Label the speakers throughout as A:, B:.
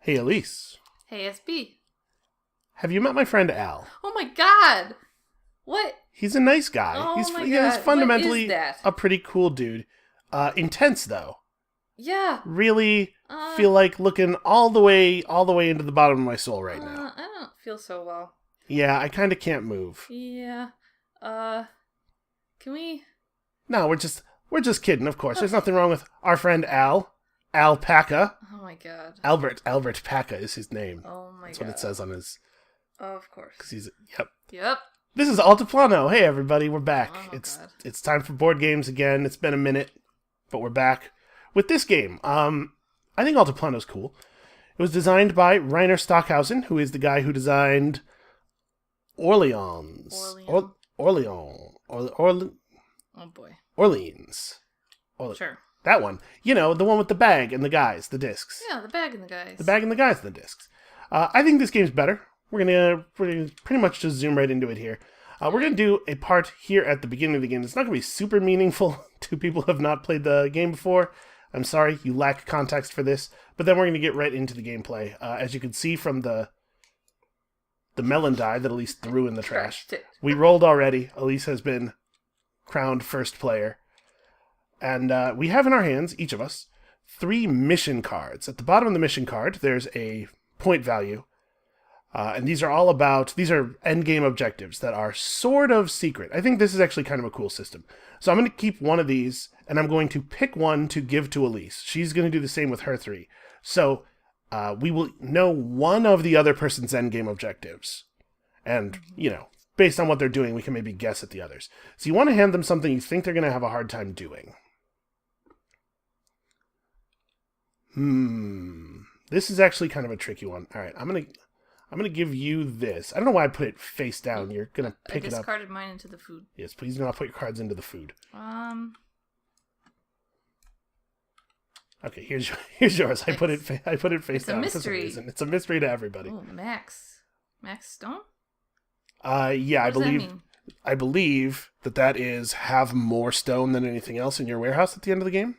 A: Hey, Alise.
B: Hey, SB.
A: Have you met my friend Al?
B: Oh my god! What?
A: He's a nice guy.
B: Oh my
A: He's
B: god.
A: fundamentally
B: What is that?
A: a pretty cool dude. Intense though.
B: Yeah.
A: Really feel like looking all the way into the bottom of my soul right now.
B: I don't feel so well.
A: Yeah, I kind of can't move.
B: Yeah. Can we?
A: No, we're just kidding. Of course, there's nothing wrong with our friend Al. Alpaca.
B: Oh my god.
A: Albert Paca is his name.
B: Oh my god.
A: That's what it says on his.
B: Of course.
A: Because he's yep.
B: Yep.
A: This is Altiplano. Hey everybody, we're back.
B: Oh, God.
A: It's time for board games again. It's been a minute, but we're back with this game. I think Altiplano's cool. It was designed by Rainer Stockhausen, who is the guy who designed Orleans.
B: Oh boy.
A: Orleans.
B: Sure.
A: That one. You know, the one with the bag and the guys, the discs.
B: Yeah, the bag and the guys.
A: The bag and the guys and the discs. I think this game's better. We're gonna pretty much just zoom right into it here. We're gonna do a part here at the beginning of the game. It's not gonna be super meaningful to people who have not played the game before. I'm sorry, you lack context for this. But then we're gonna get right into the gameplay. As you can see from the melon die that Alise threw in the trash. We rolled already. Alise has been crowned first player. And we have in our hands, each of us, 3 mission cards. At the bottom of the mission card, there's a point value. And these are endgame objectives that are sort of secret. I think this is actually kind of a cool system. So I'm going to keep one of these, and I'm going to pick one to give to Alise. She's going to do the same with her 3. So we will know one of the other person's endgame objectives. And, you know, based on what they're doing, we can maybe guess at the others. So you want to hand them something you think they're going to have a hard time doing. This is actually kind of a tricky one. All right, I'm gonna give you this. I don't know why I put it face down. You're gonna pick it up.
B: I discarded mine into the food.
A: Yes, please do not put your cards into the food. Okay, here's yours. I put it face down for some reason. It's a mystery to everybody.
B: Oh, Max Stone.
A: Yeah,
B: what
A: I believe that is have more stone than anything else in your warehouse at the end of the game.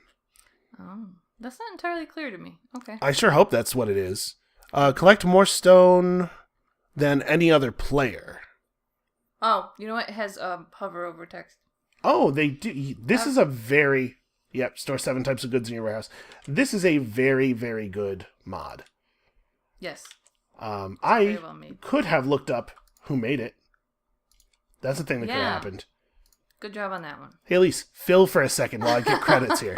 B: Oh. That's not entirely clear to me. Okay.
A: I sure hope that's what it is. Collect more stone than any other player.
B: Oh, you know what? It has hover over text.
A: Oh, they do. This is a very... Yep, store 7 types of goods in your warehouse. This is a very, very good mod.
B: Yes.
A: I could have looked up who made it. That's the thing that could have happened.
B: Good job on that one.
A: Hey, Alise, fill for a second while I get credits here.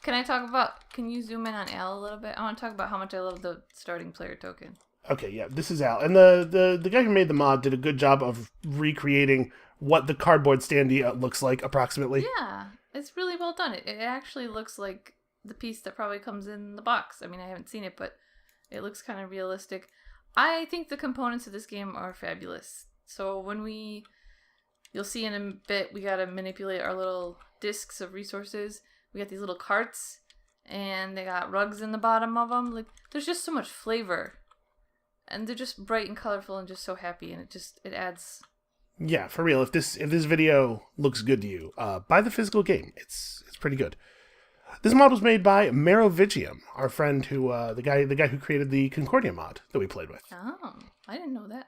B: Can you zoom in on Al a little bit? I want to talk about how much I love the starting player token.
A: Okay, yeah, this is Al. And the guy who made the mod did a good job of recreating what the cardboard standee looks like, approximately.
B: Yeah, it's really well done. It actually looks like the piece that probably comes in the box. I mean, I haven't seen it, but it looks kind of realistic. I think the components of this game are fabulous. So you'll see in a bit, we gotta manipulate our little discs of resources. We got these little carts, and they got rugs in the bottom of them. Like, there's just so much flavor, and they're just bright and colorful, and just so happy, and it adds.
A: Yeah, for real. If this video looks good to you, buy the physical game. It's pretty good. This mod was made by Merovingium, our friend who the guy who created the Concordia mod that we played with.
B: Oh, I didn't know that.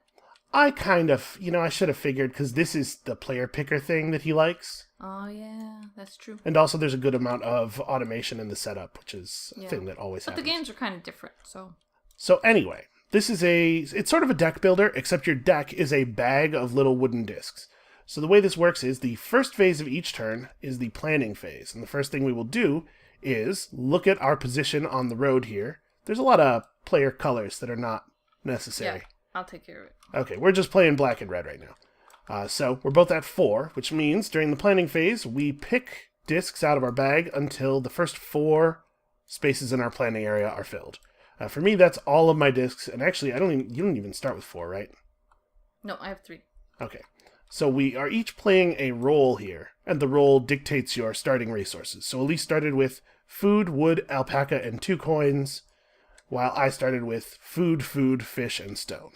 A: I kind of, I should have figured, because this is the player picker thing that he likes.
B: Oh, yeah, that's true.
A: And also there's a good amount of automation in the setup, which is a thing that always happens.
B: But the games are kind of different, so...
A: So anyway, it's sort of a deck builder, except your deck is a bag of little wooden discs. So the way this works is the first phase of each turn is the planning phase. And the first thing we will do is look at our position on the road here. There's a lot of player colors that are not necessary.
B: Yeah, I'll take care of it.
A: Okay, we're just playing black and red right now. So we're both at 4, which means during the planning phase, we pick discs out of our bag until the first 4 spaces in our planning area are filled. For me, that's all of my discs, and actually, you don't even start with 4, right?
B: No, I have 3.
A: Okay, so we are each playing a role here, and the role dictates your starting resources. So Alise started with food, wood, alpaca, and 2 coins, while I started with food, fish, and stone.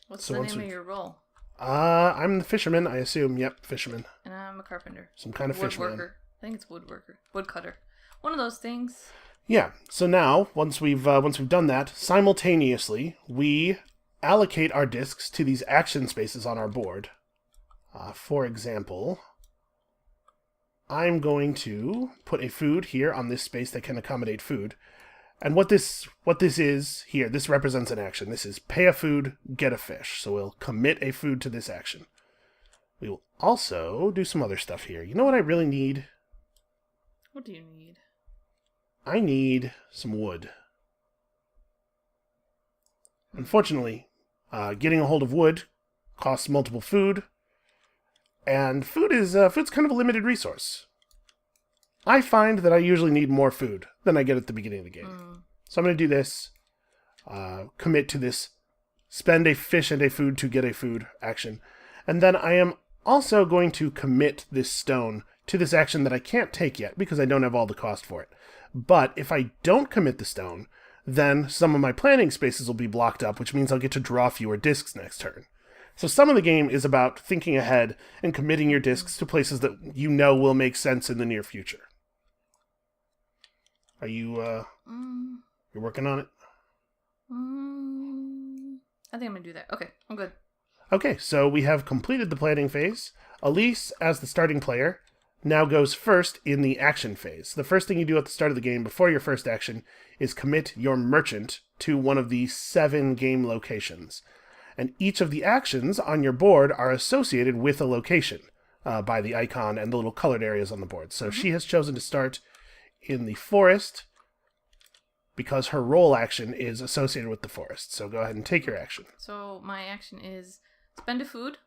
B: What's the name of your role?
A: I'm the fisherman, I assume. Yep, fisherman.
B: And I'm a carpenter.
A: Some kind of fisherman.
B: Woodworker. I think it's woodworker. Woodcutter. One of those things.
A: Yeah, so now, once we've done that, simultaneously, we allocate our discs to these action spaces on our board. For example, I'm going to put a food here on this space that can accommodate food. And what this is here, this represents an action. This is pay a food, get a fish. So we'll commit a food to this action. We will also do some other stuff here. You know what I really need?
B: What do you need?
A: I need some wood. Unfortunately, getting a hold of wood costs multiple food, and food's kind of a limited resource. I find that I usually need more food than I get at the beginning of the game. So I'm going to do this, commit to this, spend a fish and a food to get a food action, and then I am also going to commit this stone to this action that I can't take yet because I don't have all the cost for it. But if I don't commit the stone, then some of my planning spaces will be blocked up, which means I'll get to draw fewer discs next turn. So some of the game is about thinking ahead and committing your discs to places that you know will make sense in the near future. Are you, you're working on it?
B: I think I'm gonna do that. Okay, I'm good.
A: Okay, so we have completed the planning phase. Alise, as the starting player, now goes first in the action phase. The first thing you do at the start of the game before your first action is commit your merchant to one of the 7 game locations. And each of the actions on your board are associated with a location by the icon and the little colored areas on the board. So she has chosen to start in the forest because her role action is associated with the forest. So go ahead and take your action.
B: So my action is spend a food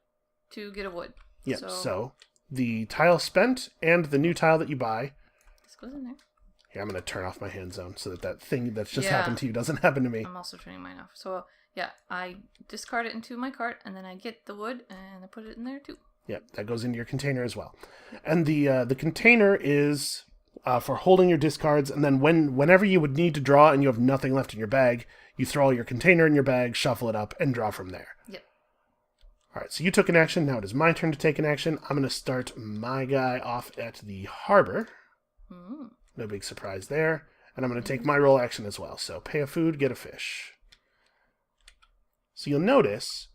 B: to get a wood.
A: Yep, so the tile spent and the new tile that you buy.
B: This goes in there.
A: Here, I'm going to turn off my hand zone so that thing that's just happened to you doesn't happen to me.
B: I'm also turning mine off. So, yeah, I discard it into my cart, and then I get the wood, and I put it in there, too.
A: Yep, that goes into your container as well. And the container is for holding your discards, and then whenever you would need to draw and you have nothing left in your bag, you throw all your container in your bag, shuffle it up, and draw from there.
B: Yep.
A: All right, so you took an action. Now it is my turn to take an action. I'm going to start my guy off at the harbor. No big surprise there. And I'm going to take my roll action as well. So pay a food, get a fish. So you'll notice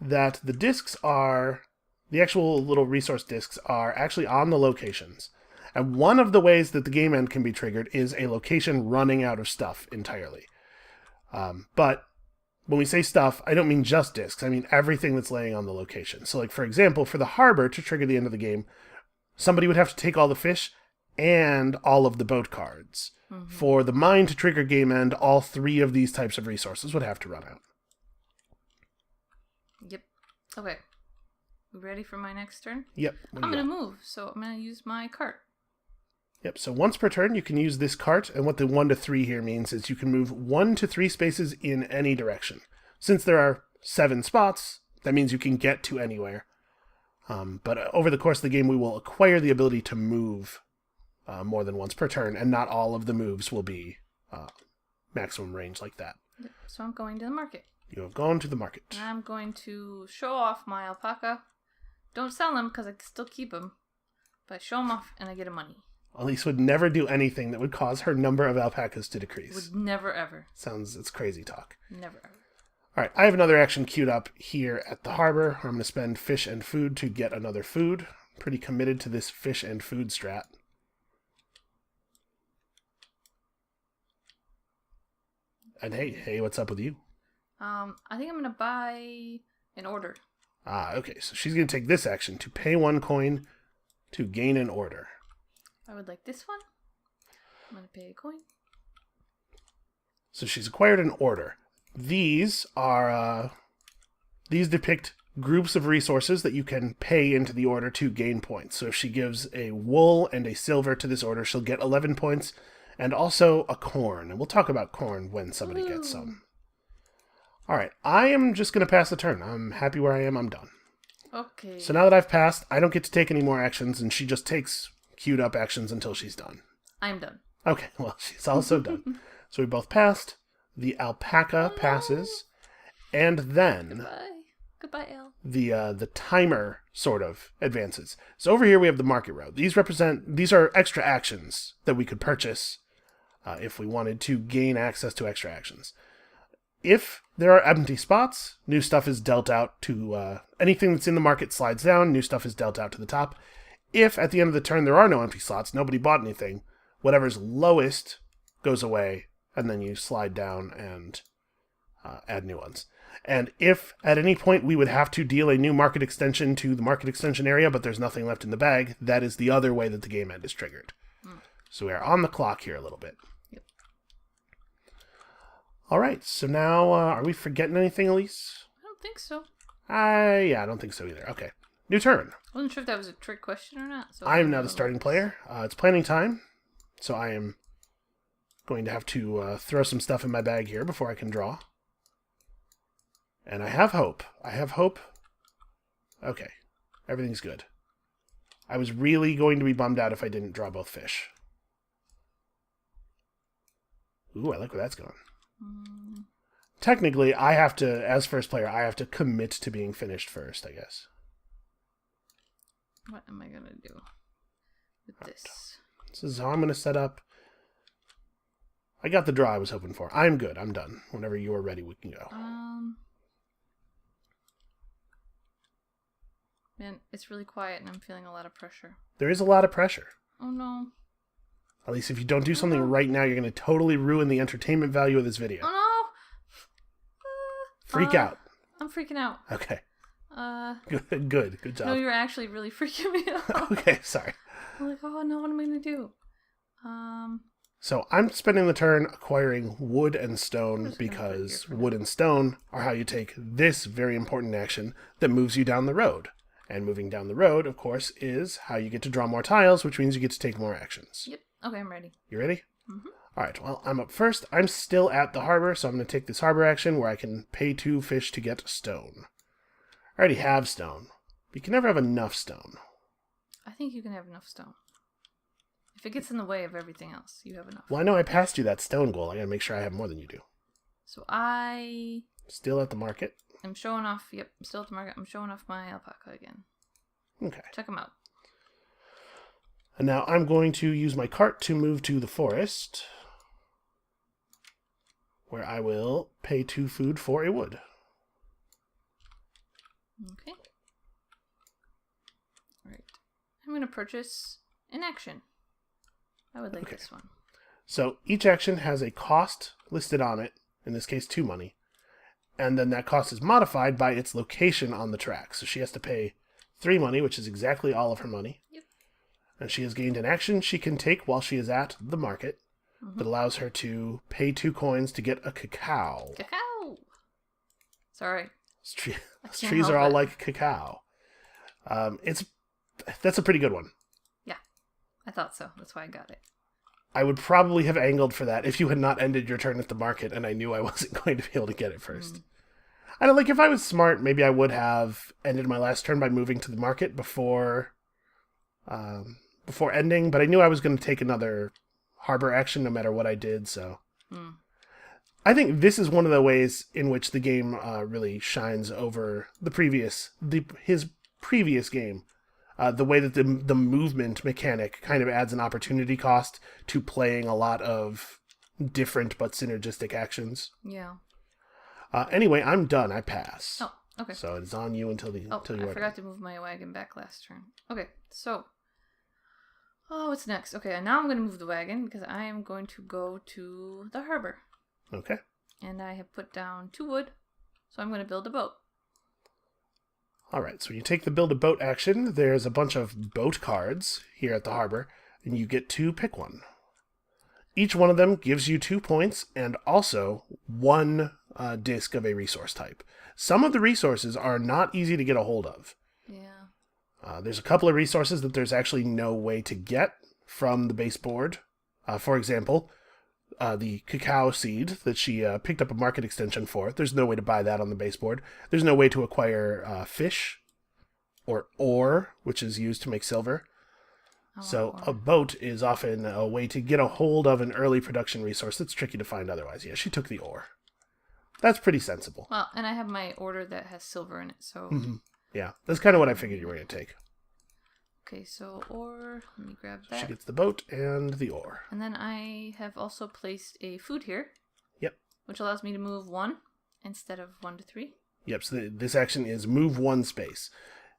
A: that the discs are, the actual little resource discs are actually on the locations. And one of the ways that the game end can be triggered is a location running out of stuff entirely. But when we say stuff, I don't mean just discs. I mean everything that's laying on the location. So like, for example, for the harbor to trigger the end of the game, somebody would have to take all the fish and all of the boat cards. For the mine to trigger game end, all 3 of these types of resources would have to run out.
B: Yep. Okay. We ready for my next turn?
A: Yep.
B: I'm going to move, so I'm going to use my cart.
A: Yep, so once per turn you can use this cart, and what the 1 to 3 here means is you can move 1 to 3 spaces in any direction. Since there are 7 spots, that means you can get to anywhere. But over the course of the game we will acquire the ability to move more than once per turn, and not all of the moves will be maximum range like that.
B: Yep. So I'm going to the market.
A: You have gone to the market.
B: And I'm going to show off my alpaca. Don't sell them because I can still keep them. But I show them off and I get money.
A: Alise would never do anything that would cause her number of alpacas to decrease.
B: Would never ever.
A: It's crazy talk.
B: Never ever.
A: All right, I have another action queued up here at the harbor. I'm going to spend fish and food to get another food. Pretty committed to this fish and food strat. And hey, what's up with you?
B: I think I'm going to buy an order.
A: Okay, so she's going to take this action to pay 1 coin to gain an order.
B: I would like this one. I'm going to pay a coin.
A: So she's acquired an order. These are, these depict groups of resources that you can pay into the order to gain points. So if she gives a wool and a silver to this order, she'll get 11 points, and also a corn. And we'll talk about corn when somebody gets some. All right, I am just going to pass the turn. I'm happy where I am. I'm done.
B: Okay.
A: So now that I've passed, I don't get to take any more actions, and she just takes queued up actions until she's done.
B: I'm done.
A: Okay, well, she's also done. So we both passed. The alpaca passes. And then
B: Goodbye, Elle.
A: the timer sort of advances. So over here we have the market row. These are extra actions that we could purchase if we wanted to gain access to extra actions. If there are empty spots, new stuff is dealt out to anything that's in the market slides down, new stuff is dealt out to the top. If at the end of the turn there are no empty slots, nobody bought anything, whatever's lowest goes away, and then you slide down and add new ones. And if at any point we would have to deal a new market extension to the market extension area, but there's nothing left in the bag, that is the other way that the game end is triggered. So we are on the clock here a little bit.
B: Yep.
A: All right, so now, are we forgetting anything, Alise?
B: I don't think so.
A: Yeah, I don't think so either. Okay, new turn.
B: I wasn't sure if that was a trick question or not. So
A: I am now the starting player. It's planning time, so I am going to have to throw some stuff in my bag here before I can draw. And I have hope. Okay, everything's good. I was really going to be bummed out if I didn't draw both fish. Ooh, I like where that's going. Technically, I have to, as first player, I have to commit to being finished first, I guess.
B: What am I going to do with this?
A: This is how I'm going to set up. I got the draw I was hoping for. I'm good. I'm done. Whenever you are ready, we can go.
B: Man, it's really quiet and I'm feeling a lot of pressure.
A: There is a lot of pressure.
B: Oh no.
A: At least if you don't do something right now, you're going to totally ruin the entertainment value of this video.
B: Oh no!
A: Freak out.
B: I'm freaking out.
A: Okay. Good job.
B: No, you're actually really freaking me out.
A: Okay, sorry.
B: I'm like, oh no, what am I going to do?
A: So I'm spending the turn acquiring wood and stone because wood and stone are how you take this very important action that moves you down the road. And moving down the road, of course, is how you get to draw more tiles, which means you get to take more actions.
B: Yep. Okay, I'm ready.
A: You ready?
B: Mm-hmm.
A: All right, well, I'm up first. I'm still at the harbor, so I'm going to take this harbor action where I can pay 2 fish to get stone. I already have stone, but you can never have enough stone.
B: I think you can have enough stone. If it gets in the way of everything else, you have enough.
A: Well, I know I passed you that stone goal. I got to make sure I have more than you do.
B: So I...
A: Still at the market.
B: I'm showing off, yep, I'm still at the market. I'm showing off my alpaca again.
A: Okay.
B: Check them out.
A: And now I'm going to use my cart to move to the forest, where I will pay 2 food for a wood.
B: Okay. Alright. I'm going to purchase an action. I would like this one.
A: So each action has a cost listed on it, in this case 2 money. And then that cost is modified by its location on the track. So she has to pay 3 money, which is exactly all of her money.
B: Yep.
A: And she has gained an action she can take while she is at the market that allows her to pay 2 coins to get a cacao.
B: Cacao! Sorry.
A: Trees are all like cacao. That's a pretty good one.
B: Yeah, I thought so. That's why I got it.
A: I would probably have angled for that if you had not ended your turn at the market and I knew I wasn't going to be able to get it first. I don't like if I was smart, maybe I would have ended my last turn by moving to the market before ending, but I knew I was going to take another harbor action no matter what I did, so... I think this is one of the ways in which the game really shines over his previous game. The way that the movement mechanic kind of adds an opportunity cost to playing a lot of different but synergistic actions.
B: Yeah.
A: Anyway, I'm done. I pass.
B: Oh, okay.
A: So it's on you until you
B: I forgot to move my wagon back last turn. Okay, so... Oh, what's next? Okay, and now I'm going to move the wagon because I am going to go to the harbor.
A: Okay.
B: And I have put down 2 wood, so I'm going to build a boat.
A: All right, so when you take the build a boat action, there's a bunch of boat cards here at the harbor, and you get to pick one. Each one of them gives you 2 points and also 1 disc of a resource type. Some of the resources are not easy to get a hold of.
B: Yeah.
A: There's a couple of resources that there's actually no way to get from the base board. For example, the cacao seed that she picked up a market extension for. There's no way to buy that on the base board. There's no way to acquire fish or ore, which is used to make silver. So a boat is often a way to get a hold of an early production resource that's tricky to find otherwise. Yeah, she took the ore. That's pretty sensible.
B: Well, and I have my order that has silver in it, so...
A: Yeah, that's kind of what I figured you were going to take.
B: Okay, so ore. Let me grab
A: She
B: that.
A: gets the boat and the ore.
B: And then I have also placed a food here.
A: Yep.
B: Which allows me to move 1 instead of 1 to 3.
A: Yep, so this action is move 1 space.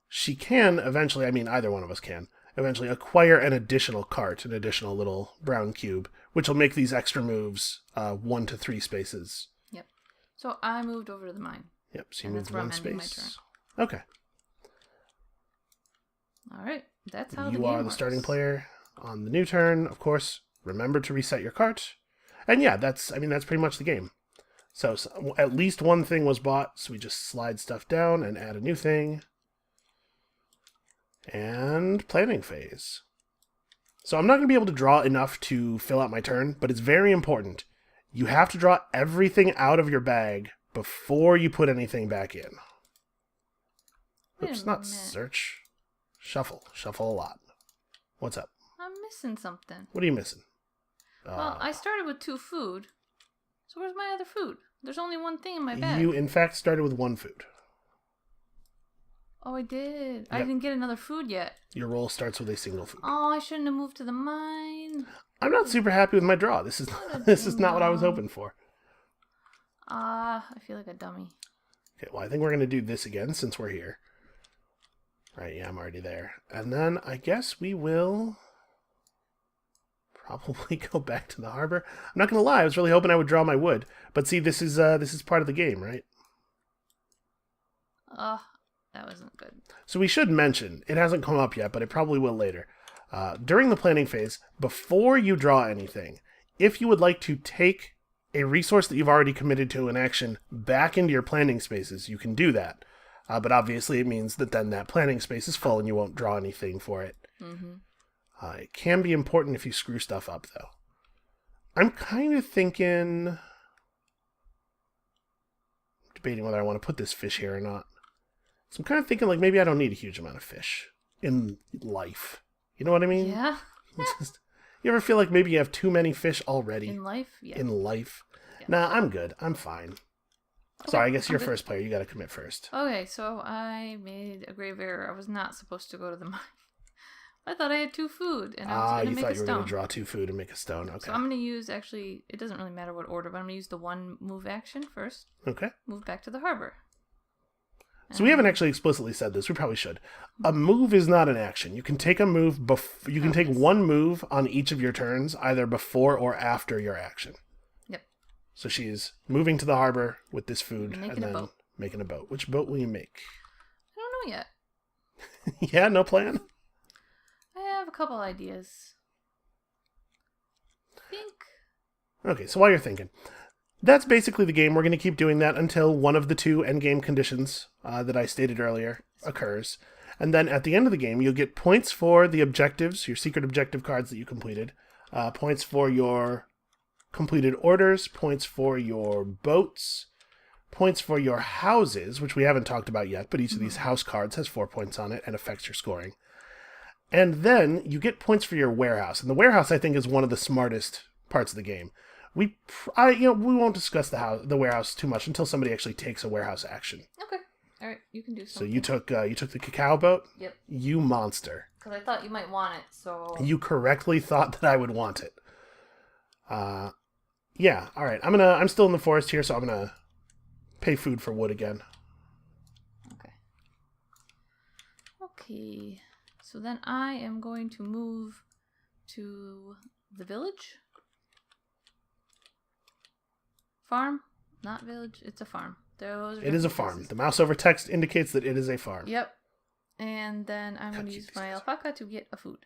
A: She can eventually, I mean, either one of us can, eventually acquire an additional cart, an additional little brown cube, which will make these extra moves 1 to 3 spaces.
B: Yep. So I moved over to the mine.
A: Yep, so you moved 1 space.
B: My turn.
A: Okay.
B: All right, that's how the
A: You
B: game
A: are the
B: works.
A: starting player on the new turn. Of course, remember to reset your cart. And yeah, that's pretty much the game. So at least one thing was bought, so we just slide stuff down and add a new thing. And planning phase. So I'm not going to be able to draw enough to fill out my turn, but it's very important. You have to draw everything out of your bag before you put anything back in. Oops, not search. Shuffle. Shuffle a lot. What's up?
B: I'm missing something.
A: What are you missing?
B: Well, I started with 2 food. So where's my other food? There's only 1 thing in my bag.
A: You, in fact, started with 1 food.
B: Oh, I did.
A: Yep.
B: I didn't get another food yet.
A: Your roll starts with a single food.
B: Oh, I shouldn't have moved to the mine.
A: I'm not super happy with my draw. This is not what I was hoping for.
B: I feel like a dummy.
A: Okay, well, I think we're going to do this again since we're here. Right, yeah, I'm already there. And then I guess we will probably go back to the harbor. I'm not going to lie, I was really hoping I would draw my wood. But see, this is part of the game, right?
B: That wasn't good.
A: So we should mention, it hasn't come up yet, but it probably will later. During the planning phase, before you draw anything, if you would like to take a resource that you've already committed to an action back into your planning spaces, you can do that. But obviously it means that then that planning space is full and you won't draw anything for it.
B: Mm-hmm.
A: It can be important if you screw stuff up, though. I'm kind of thinking... debating whether I want to put this fish here or not. So I'm kind of thinking, like, maybe I don't need a huge amount of fish in life. You know what I mean?
B: Yeah.
A: You ever feel like maybe you have too many fish already?
B: In life? Yeah.
A: In life?
B: Yeah.
A: Nah, I'm good. I'm fine.
B: Okay,
A: Sorry, I guess you're
B: good.
A: first player. You got to commit first.
B: Okay, so I made a grave error. I was not supposed to go to the mine. I thought I had 2 food, and I was going to
A: you
B: make a
A: thought you were going
B: stone.
A: to draw 2 food and make a stone. Okay.
B: So I'm going to use, actually, it doesn't really matter what order, but I'm going to use the 1 move action first.
A: Okay.
B: Move back to the harbor.
A: So we haven't actually explicitly said this. We probably should. A move is not an action. You can take a move. You can take 1 move on each of your turns, either before or after your action.
B: Yep.
A: So she's moving to the harbor with this food and
B: Making a
A: then
B: boat.
A: making a boat. Which boat will you make?
B: I don't know yet.
A: Yeah, no plan.
B: I have a couple ideas. I think.
A: Okay, so while you're thinking, that's basically the game. We're going to keep doing that until one of the 2 endgame conditions that I stated earlier occurs. And then at the end of the game, you'll get points for the objectives, your secret objective cards that you completed, points for your completed orders, points for your boats, points for your houses, which we haven't talked about yet, but each of these house cards has 4 points on it and affects your scoring. And then you get points for your warehouse. And the warehouse, I think, is one of the smartest parts of the game. We won't discuss the warehouse too much until somebody actually takes a warehouse action.
B: Okay. All right, you can do something.
A: So you took the cacao boat?
B: Yep.
A: You monster.
B: Because I thought you might want it, so...
A: You correctly thought that I would want it. Yeah, all right. I'm still in the forest here, so I'm gonna pay food for wood again.
B: Okay. Okay. So then I am going to move to the village. Farm? Not village. It's a farm.
A: It is a farm. The mouse over text indicates that it is a farm.
B: Yep. And then I'm going to use my alpaca to get a food.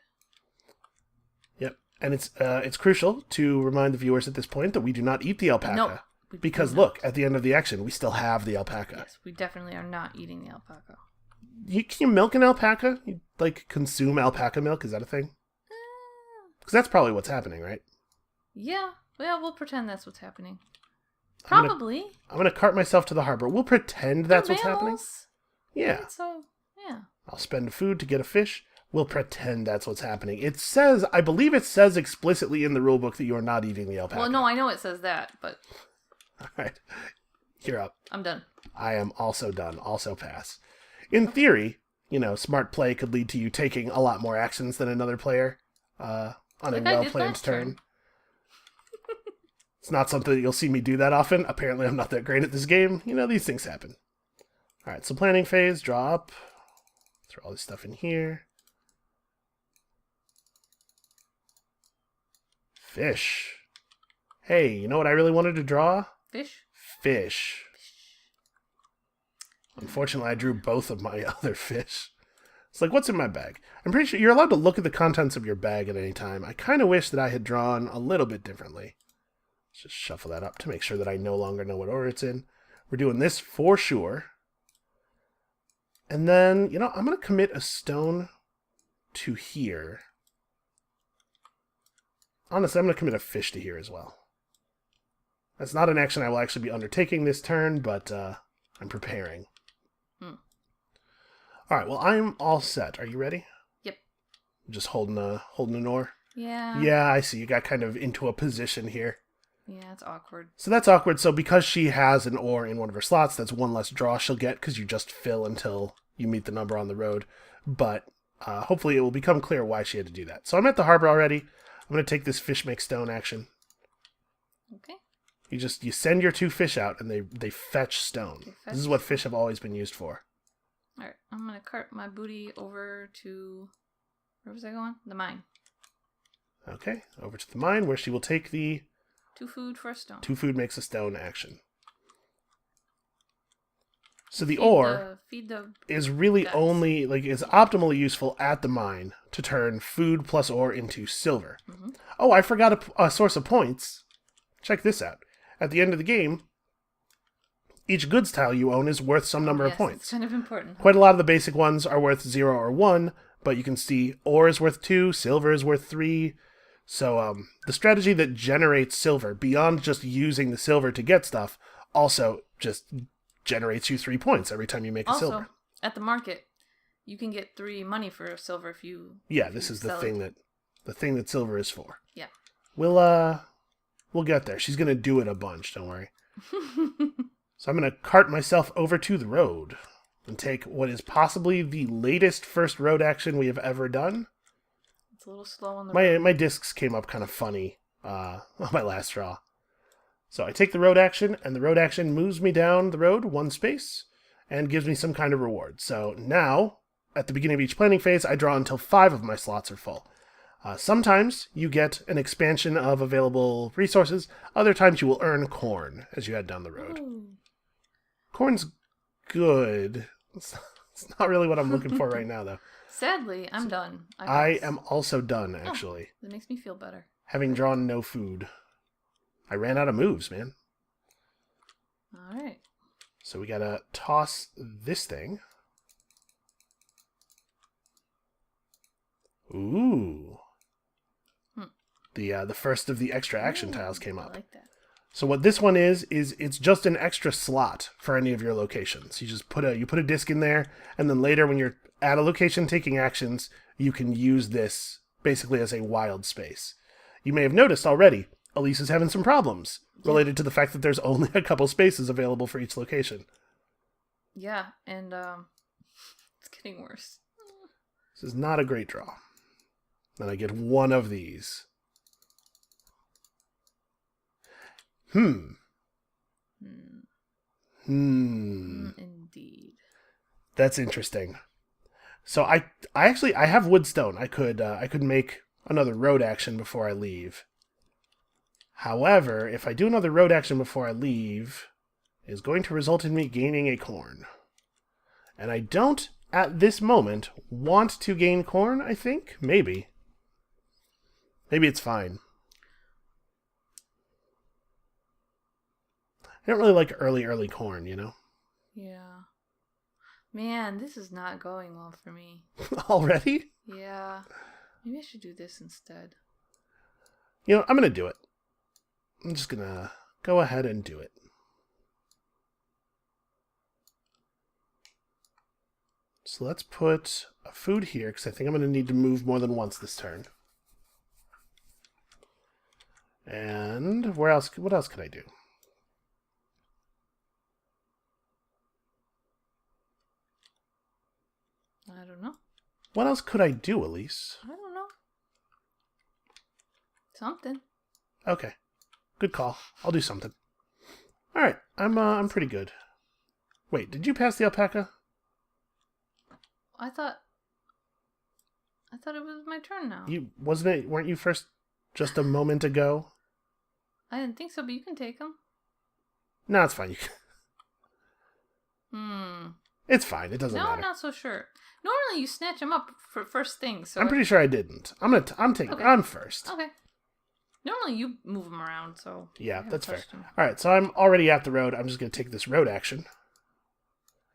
A: Yep. And it's crucial to remind the viewers at this point that we do not eat the alpaca.
B: Nope.
A: Because look, at the end of the action, we still have the alpaca.
B: Yes, we definitely are not eating the alpaca.
A: Can you milk an alpaca? You, consume alpaca milk? Is that a thing? Because that's probably what's happening, right?
B: Yeah. Well, we'll pretend that's what's happening. Probably.
A: I'm gonna cart myself to the harbor. We'll pretend that's what's happening. Yeah.
B: So, yeah.
A: I'll spend food to get a fish. We'll pretend that's what's happening. I believe it says explicitly in the rulebook that you are not eating the alpaca.
B: Well, no, I know it says that, but...
A: All right. You're up.
B: I'm done.
A: I am also done. Also pass. In theory, smart play could lead to you taking a lot more actions than another player on a
B: Like I did
A: well-planned
B: last
A: turn.
B: turn.
A: It's not something that you'll see me do that often. Apparently, I'm not that great at this game. These things happen. All right, so planning phase, draw up. Throw all this stuff in here. Fish. Hey, you know what I really wanted to draw?
B: Fish?
A: Fish. Unfortunately, I drew both of my other fish. It's like, what's in my bag? I'm pretty sure you're allowed to look at the contents of your bag at any time. I kind of wish that I had drawn a little bit differently. Let's just shuffle that up to make sure that I no longer know what order it's in. We're doing this for sure. And then, I'm going to commit a stone to here. Honestly, I'm going to commit a fish to here as well. That's not an action I will actually be undertaking this turn, but I'm preparing. All right, well, I'm all set. Are you ready?
B: Yep.
A: Just holding an oar?
B: Yeah.
A: Yeah, I see. You got kind of into a position here.
B: Yeah, it's awkward.
A: So that's awkward. So because she has an oar in one of her slots, that's one less draw she'll get because you just fill until you meet the number on the road. But hopefully it will become clear why she had to do that. So I'm at the harbor already. I'm going to take this fish make stone action.
B: Okay.
A: You send your 2 fish out and they fetch stone. This is what fish have always been used for.
B: All right, I'm going to cart my booty over to, where was I going? The mine.
A: Okay, over to the mine where she will take the
B: 2 food for a stone.
A: 2 food makes a stone action. So the ore is really only, is optimally useful at the mine to turn food plus ore into silver. Mm-hmm. Oh, I forgot a source of points. Check this out. At the end of the game, each goods tile you own is worth some number of points.
B: It's kind of important.
A: Quite a lot of the basic ones are worth 0 or 1, but you can see ore is worth 2, silver is worth 3. So the strategy that generates silver, beyond just using the silver to get stuff, also just generates you 3 points every time you make a silver.
B: Also, at the market, you can get 3 money for silver if you.
A: Yeah, this is the thing that silver is for.
B: Yeah.
A: We'll get there. She's gonna do it a bunch. Don't worry. So I'm gonna cart myself over to the road and take what is possibly the latest first road action we have ever done.
B: It's a little slow on the road.
A: My discs came up kind of funny on my last draw. So I take the road action, and the road action moves me down the road 1 space and gives me some kind of reward. So now, at the beginning of each planning phase, I draw until 5 of my slots are full. Sometimes you get an expansion of available resources. Other times you will earn corn as you head down the road. Ooh. Corn's good. It's not really what I'm looking for right now, though.
B: Sadly, I'm done.
A: I am also done, actually.
B: That makes me feel better.
A: Having drawn no food. I ran out of moves, man.
B: All right.
A: So we gotta toss this thing. Ooh. The first of the extra action tiles came up.
B: I like that.
A: So what this one is it's just an extra slot for any of your locations. You just put a disc in there, and then later when you're at a location taking actions, you can use this basically as a wild space. You may have noticed already, Alise is having some problems related to the fact that there's only a couple spaces available for each location.
B: Yeah, and it's getting worse.
A: This is not a great draw. Then I get one of these.
B: Indeed.
A: That's interesting. So I have wood stone. I could make another road action before I leave. However, if I do another road action before I leave, it is going to result in me gaining a corn. And I don't, at this moment, want to gain corn, I think. Maybe. Maybe it's fine. I don't really like early corn, you know?
B: Yeah. Man, this is not going well for me.
A: Already?
B: Yeah. Maybe I should do this instead.
A: You know, I'm going to do it. I'm just going to go ahead and do it. So let's put a food here, because I think I'm going to need to move more than once this turn. And what else can I do?
B: I don't know.
A: What else could I do, Alise?
B: I don't know. Something.
A: Okay. Good call. I'll do something. Alright, I'm pretty good. Wait, did you pass the alpaca?
B: I thought it was my turn now.
A: Weren't you first just a moment ago?
B: I didn't think so, but you can take them.
A: No, it's fine. It's fine. It doesn't
B: No,
A: matter.
B: I'm not so sure. Normally you snatch them up for first thing, so...
A: I'm pretty sure I didn't.
B: Okay.
A: I'm first.
B: Okay. Normally you move them around, so...
A: Yeah, that's fair.
B: Them.
A: Alright, so I'm already at the road. I'm just going to take this road action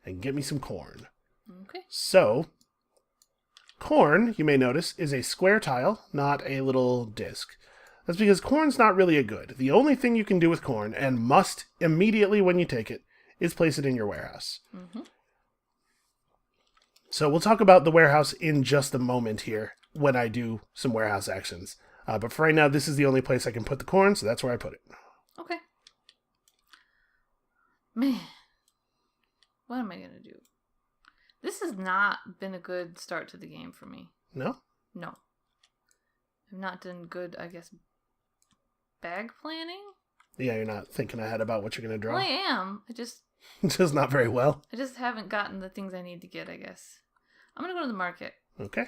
A: and get me some corn.
B: Okay.
A: So, corn, you may notice, is a square tile, not a little disc. That's because corn's not really a good. The only thing you can do with corn, and must immediately when you take it, is place it in your warehouse.
B: Mm-hmm.
A: So we'll talk about the warehouse in just a moment here when I do some warehouse actions. But for right now, this is the only place I can put the corn, so that's where I put it.
B: Okay. Man. What am I going to do? This has not been a good start to the game for me.
A: No?
B: No. I've not done good, I guess, bag planning?
A: Yeah, you're not thinking ahead about what you're going to draw?
B: Well, I am.
A: Just not very well.
B: I just haven't gotten the things I need to get, I guess. I'm going to go to the market.
A: Okay.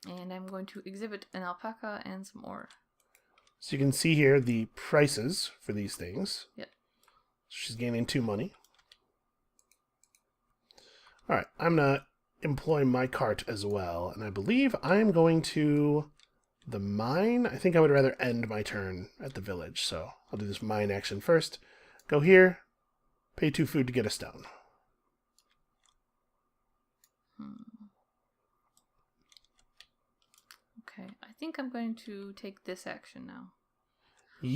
B: And I'm going to exhibit an alpaca and some ore.
A: So you can see here the prices for these things.
B: Yep.
A: She's gaining 2 money. Alright, I'm going to employ my cart as well. And I believe I'm going to the mine. I think I would rather end my turn at the village. So I'll do this mine action first. Go here. Pay 2 food to get a stone.
B: Okay, I think I'm going to take this action now.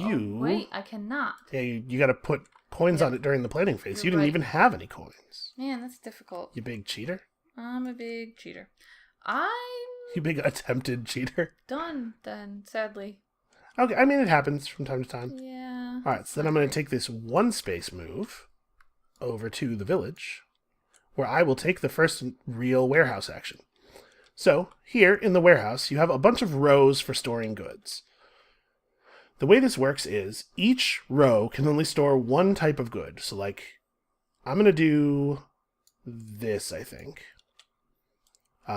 A: Oh,
B: wait, I cannot.
A: Yeah, you got to put coins on it during the planning phase. You didn't even have any coins.
B: Man, that's difficult.
A: You big cheater.
B: I'm a big cheater.
A: You big attempted cheater.
B: Done then, sadly.
A: Okay, I mean, it happens from time to time.
B: Yeah.
A: Alright, so then I'm going to take this 1 space move over to the village, where I will take the first real warehouse action. So, here in the warehouse, you have a bunch of rows for storing goods. The way this works is, each row can only store 1 type of good. So, like, I'm going to do this, I think.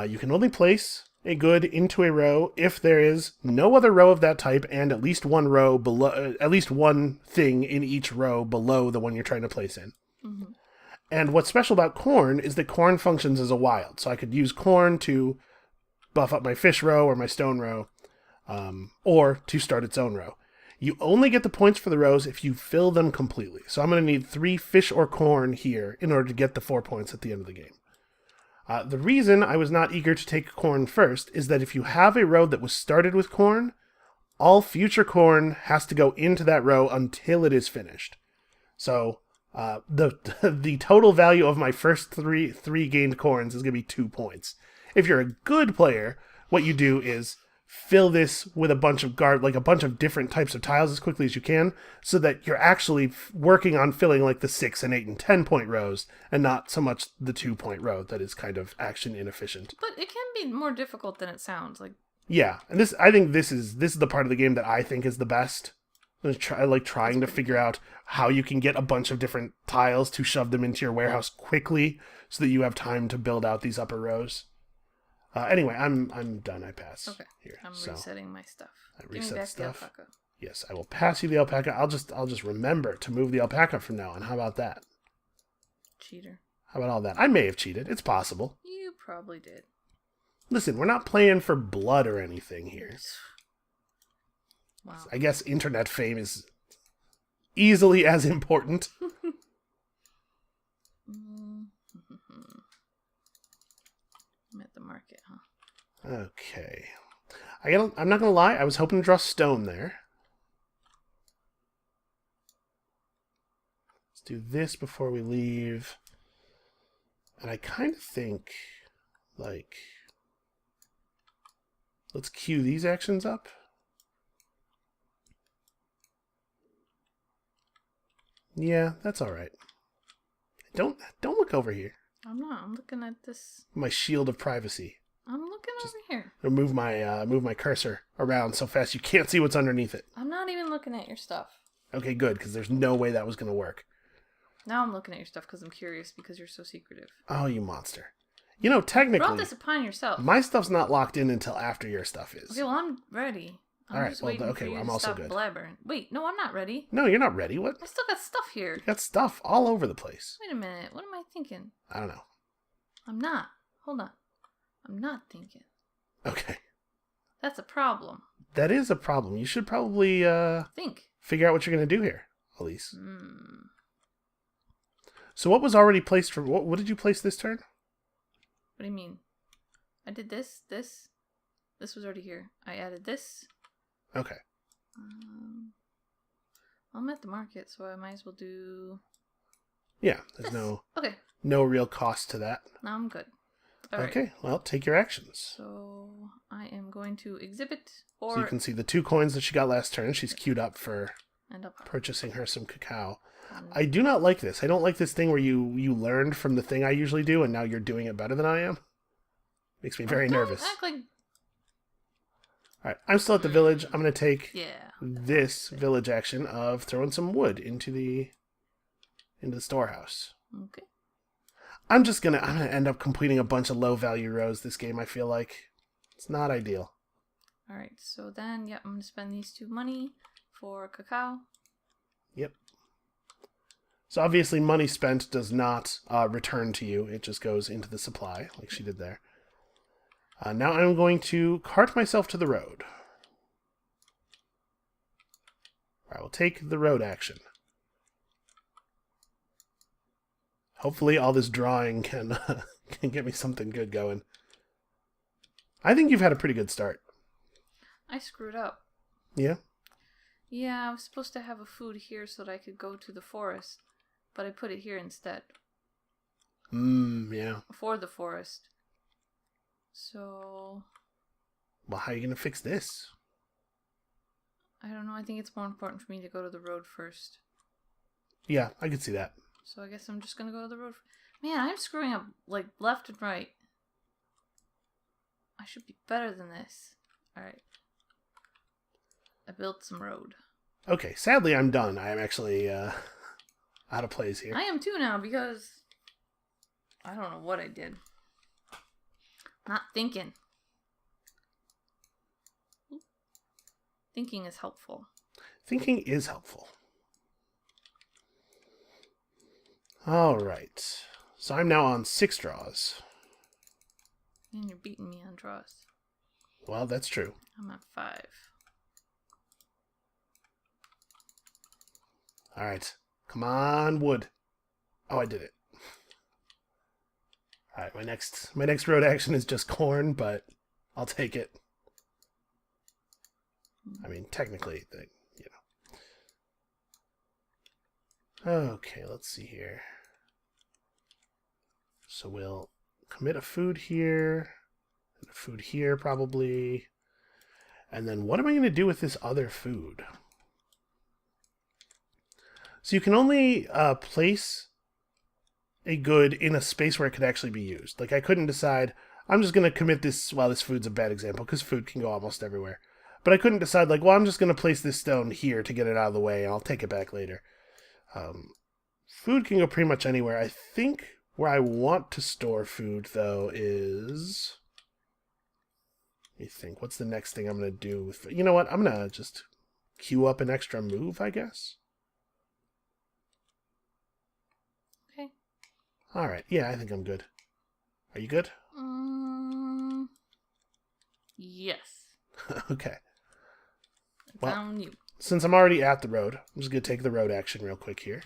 A: You can only place a good into a row if there is no other row of that type and at least one row below, at least one thing in each row below the one you're trying to place in.
B: Mm-hmm.
A: And what's special about corn is that corn functions as a wild. So I could use corn to buff up my fish row or my stone row, or to start its own row. You only get the points for the rows if you fill them completely. So I'm going to need 3 fish or corn here in order to get the 4 points at the end of the game. The reason I was not eager to take corn first is that if you have a row that was started with corn, all future corn has to go into that row until it is finished. So the total value of my first three gained corns is going to be 2 points. If you're a good player, what you do is fill this with a bunch of a bunch of different types of tiles as quickly as you can, so that you're actually working on filling like the 6 and 8 and 10 point rows, and not so much the 2 point row that is kind of action inefficient.
B: But it can be more difficult than it sounds. Like,
A: yeah, and I think this is the part of the game that I think is the best. Trying to figure out how you can get a bunch of different tiles to shove them into your warehouse quickly, so that you have time to build out these upper rows. Anyway, I'm done. I pass.
B: Okay.
A: Here.
B: I'm
A: so
B: resetting my stuff.
A: I
B: Give me
A: reset
B: back
A: stuff.
B: the alpaca.
A: Yes, I will pass you the alpaca. I'll just remember to move the alpaca from now on. How about that?
B: Cheater.
A: How about all that? I may have cheated. It's possible.
B: You probably did.
A: Listen, we're not playing for blood or anything here.
B: Wow.
A: I guess internet fame is easily as important.
B: I'm at the market, huh?
A: Okay. I'm not going to lie. I was hoping to draw stone there. Let's do this before we leave. And I kind of think, let's queue these actions up. Yeah, that's all right. Don't look over here.
B: I'm not. I'm looking at this.
A: My shield of privacy.
B: I'm looking over here.
A: I'll move my cursor around so fast you can't see what's underneath it.
B: I'm not even looking at your stuff.
A: Okay, good, because there's no way that was going to work.
B: Now I'm looking at your stuff because I'm curious because you're so secretive.
A: Oh, you monster. You know, technically,
B: Brought this upon yourself.
A: my stuff's not locked in until after your stuff is.
B: Okay, well, I'm ready. I'm just waiting for you
A: I'm
B: to
A: also
B: stop
A: good.
B: blabbering. Wait, no, I'm not ready.
A: No, you're not ready. What?
B: I still got stuff here.
A: You got stuff all over the place.
B: Wait a minute. What am I thinking?
A: I don't know.
B: I'm not. Hold on. I'm not thinking.
A: Okay.
B: That's a problem.
A: That is a problem. You should probably
B: Think.
A: figure out what you're going to do here, Alise.
B: Hmm.
A: So what was already placed for... What did you place this turn?
B: What do you mean? I did this. This was already here. I added this.
A: Okay.
B: I'm at the market, so I might as well do...
A: Yeah, there's
B: this. Okay.
A: no real cost to that.
B: Now I'm good. All right.
A: Okay, well, take your actions.
B: So I am going to exhibit
A: So you can see the 2 coins that she got last turn. She's queued up for
B: end up
A: purchasing her some cacao. I do not like this. I don't like this thing where you learned from the thing I usually do and now you're doing it better than I am. Makes me very nervous.
B: Act like...
A: Alright, I'm still at the village. I'm going to take
B: Yeah.
A: this village action of throwing some wood into the storehouse.
B: Okay.
A: I'm gonna end up completing a bunch of low value rows this game, I feel like. It's not ideal.
B: Alright, so then, yeah, I'm going to spend these 2 money for cacao.
A: Yep. So obviously money spent does not return to you. It just goes into the supply, like she did there. Now I'm going to cart myself to the road. I will take the road action. Hopefully all this drawing can get me something good going. I think you've had a pretty good start.
B: I screwed up.
A: Yeah?
B: Yeah, I was supposed to have a food here so that I could go to the forest, but I put it here instead.
A: Yeah.
B: For the forest. So...
A: Well, how are you going to fix this?
B: I don't know, I think it's more important for me to go to the road first.
A: Yeah, I can see that.
B: So I guess I'm just gonna go to the road. Man, I'm screwing up, like, left and right. I should be better than this. Alright. I built some road.
A: Okay, sadly I'm done. I am actually out of plays here.
B: I am too now because I don't know what I did. Not thinking. Thinking is helpful.
A: Thinking is helpful. Alright. So I'm now on 6 draws.
B: Man, you're beating me on draws.
A: Well, that's true.
B: I'm at 5.
A: Alright. Come on, wood. Oh, I did it. Alright, my next road action is just corn, but I'll take it. I mean, technically, Okay, let's see here. So we'll commit a food here, and a food here probably. And then what am I going to do with this other food? So you can only place a good in a space where it could actually be used. Like I couldn't decide, I'm just going to commit this, well, this food's a bad example because food can go almost everywhere. But I couldn't decide, like, well, I'm just going to place this stone here to get it out of the way, and I'll take it back later. Food can go pretty much anywhere. I think where I want to store food, though, is... Let me think. What's the next thing I'm going to do with... You know what? I'm going to just queue up an extra move, I guess.
B: Okay.
A: Alright. Yeah, I think I'm good. Are you good?
B: Yes.
A: Okay.
B: Down you.
A: Since I'm already at the road, I'm just going to take the road action real quick here.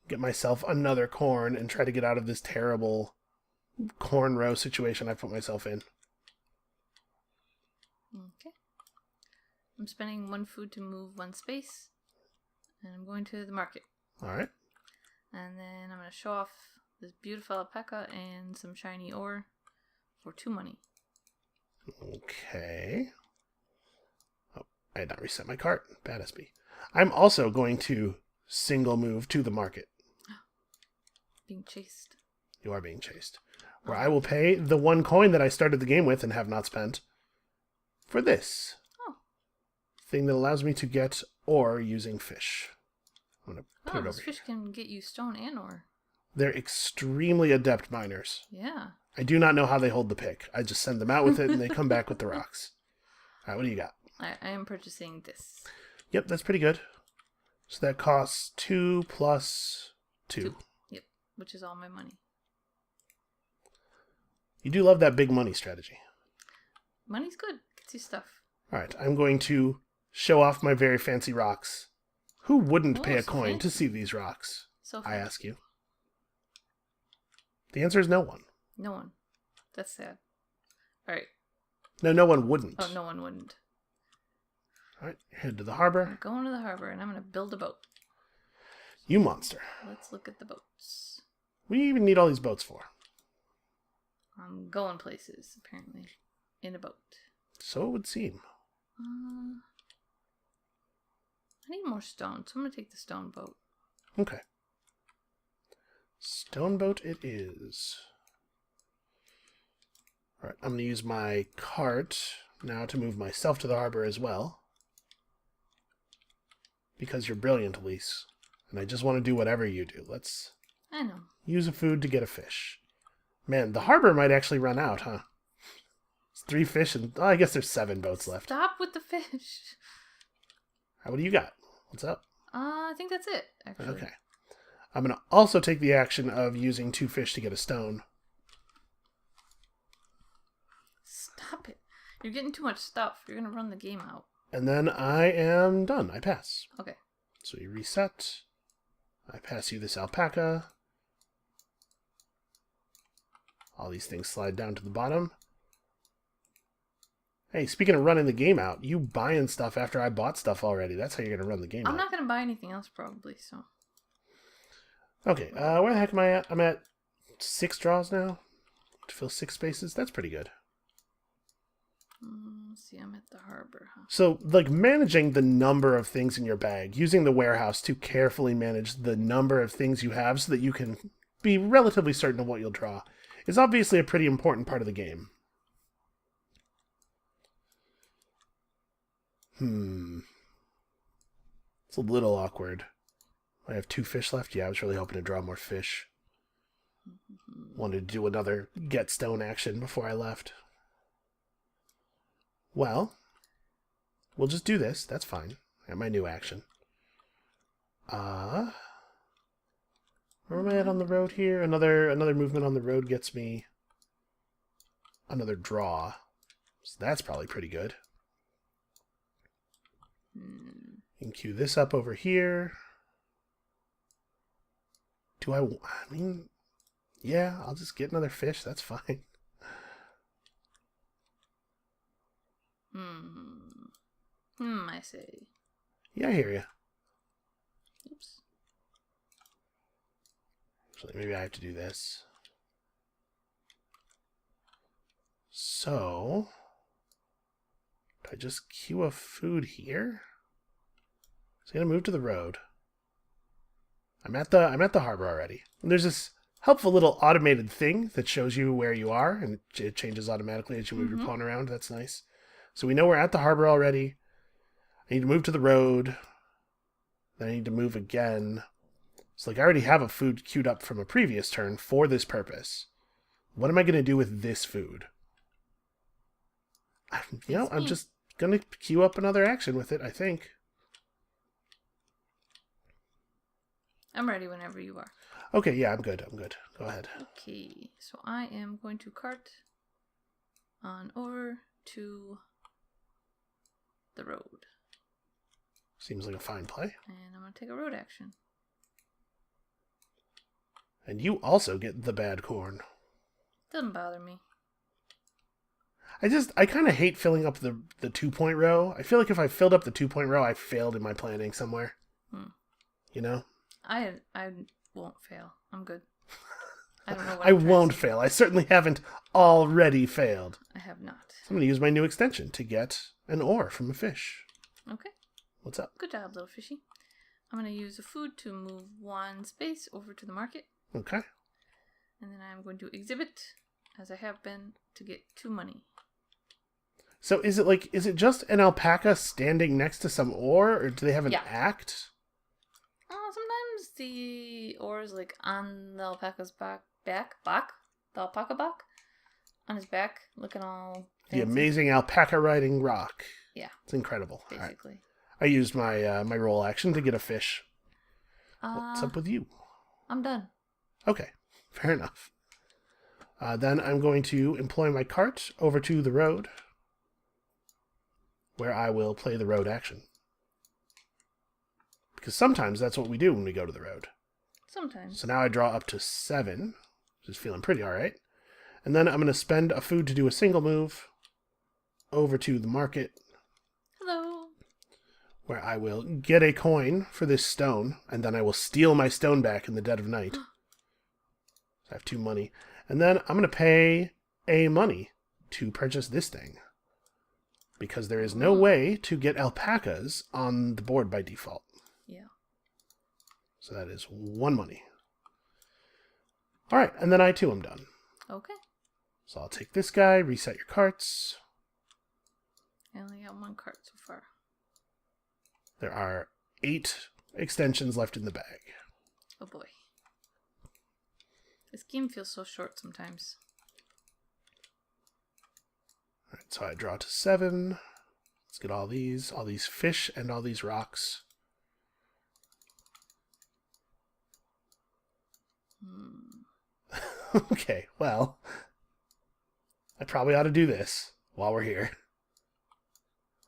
A: Get myself another corn and try to get out of this terrible corn row situation I put myself in.
B: Okay. I'm spending 1 food to move 1 space. And I'm going to the market.
A: Alright.
B: And then I'm going to show off this beautiful alpaca and some shiny ore for 2 money.
A: Okay. Oh, I had not reset my cart. Bad SB. I'm also going to single move to the market.
B: Being chased.
A: You are being chased. Where I will pay the 1 coin that I started the game with and have not spent for this thing that allows me to get ore using fish. I'm going to put it over
B: those fish can get you stone and ore.
A: They're extremely adept miners.
B: Yeah.
A: I do not know how they hold the pick. I just send them out with it and they come back with the rocks. All right, what do you got?
B: I am purchasing this.
A: Yep, that's pretty good. So that costs 2 plus 2.
B: Yep, which is all my money.
A: You do love that big money strategy.
B: Money's good. Gets you stuff.
A: All right, I'm going to show off my very fancy rocks. Who wouldn't pay a coin to see these rocks? I ask you. The answer is no one.
B: No one. That's sad. All right.
A: No one wouldn't.
B: Oh, no one wouldn't.
A: All right, head to the harbor.
B: I'm going to the harbor, and I'm going to build a boat.
A: You monster.
B: Let's look at the boats.
A: What do you even need all these boats for?
B: I'm going places, apparently, in a boat.
A: So it would seem.
B: I need more stone, so I'm going to take the stone boat.
A: Okay. Stone boat it is. All right, I'm going to use my cart now to move myself to the harbor as well. Because you're brilliant, Alise. And I just want to do whatever you do. Let's use a food to get a fish. Man, the harbor might actually run out, huh? It's 3 fish and... I guess there's 7 boats left.
B: Stop with the fish.
A: What do you got? What's up?
B: I think that's it, actually.
A: Okay. I'm going to also take the action of using 2 fish to get a stone.
B: Stop it. You're getting too much stuff. You're going to run the game out.
A: And then I am done. I pass.
B: Okay.
A: So you reset. I pass you this alpaca. All these things slide down to the bottom. Hey, speaking of running the game out, you buying stuff after I bought stuff already. That's how you're going to run the game out.
B: I'm not going to buy anything else, probably, so...
A: Okay, where the heck am I at? I'm at 6 draws now to fill 6 spaces. That's pretty good.
B: Let's see, I'm at the harbor, huh?
A: So, like, managing the number of things in your bag, using the warehouse to carefully manage the number of things you have so that you can be relatively certain of what you'll draw, is obviously a pretty important part of the game. It's a little awkward. I have 2 fish left. Yeah, I was really hoping to draw more fish. Wanted to do another get stone action before I left. Well, we'll just do this. That's fine. I got my new action. Where am I at on the road here? Another movement on the road gets me another draw. So that's probably pretty good. You can queue this up over here. I mean, yeah, I'll just get another fish. That's fine.
B: I see.
A: Yeah, I hear you.
B: Oops.
A: Actually, maybe I have to do this. So, do I just queue a food here? So I'm gonna move to the road. I'm at the harbor already. And there's this helpful little automated thing that shows you where you are, and it changes automatically as you move your pawn around. That's nice. So we know we're at the harbor already. I need to move to the road. Then I need to move again. So like I already have a food queued up from a previous turn for this purpose. What am I going to do with this food? I'm just going to queue up another action with it, I think.
B: I'm ready whenever you are.
A: Okay, yeah, I'm good. Go ahead.
B: Okay, so I am going to cart on over to the road.
A: Seems like a fine play.
B: And I'm going to take a road action.
A: And you also get the bad corn.
B: Doesn't bother me.
A: I kind of hate filling up the 2-point row. I feel like if I filled up the 2-point row, I failed in my planning somewhere. You know?
B: I won't fail. I'm good. I don't know what
A: I won't fail. I certainly haven't already failed.
B: I have not.
A: So I'm going to use my new extension to get an ore from a fish.
B: Okay.
A: What's up?
B: Good job, little fishy. I'm going to use a food to move 1 space over to the market.
A: Okay.
B: And then I'm going to exhibit, as I have been, to get 2 money.
A: So is it just an alpaca standing next to some ore, or do they have an act?
B: Sometimes the ore is like on the alpaca's back, the alpaca back, on his back, looking all fancy.
A: The amazing alpaca riding rock.
B: Yeah.
A: It's incredible.
B: Basically.
A: Right. I used my my roll action to get a fish. What's up with you?
B: I'm done.
A: Okay, fair enough. Then I'm going to employ my cart over to the road, where I will play the road action. Because sometimes that's what we do when we go to the road.
B: Sometimes.
A: So now I draw up to 7, which is feeling pretty alright. And then I'm going to spend a food to do a single move over to the market.
B: Hello.
A: Where I will get a coin for this stone, and then I will steal my stone back in the dead of night. So I have 2 money. And then I'm going to pay a money to purchase this thing. Because there is no way to get alpacas on the board by default.
B: Yeah.
A: So that is 1 money. Alright, and then I too am done.
B: Okay.
A: So I'll take this guy, reset your carts.
B: I only got 1 cart so far.
A: There are 8 extensions left in the bag.
B: Oh boy. This game feels so short sometimes.
A: Alright, so I draw to 7. Let's get all these fish and all these rocks. Okay, well, I probably ought to do this while we're here.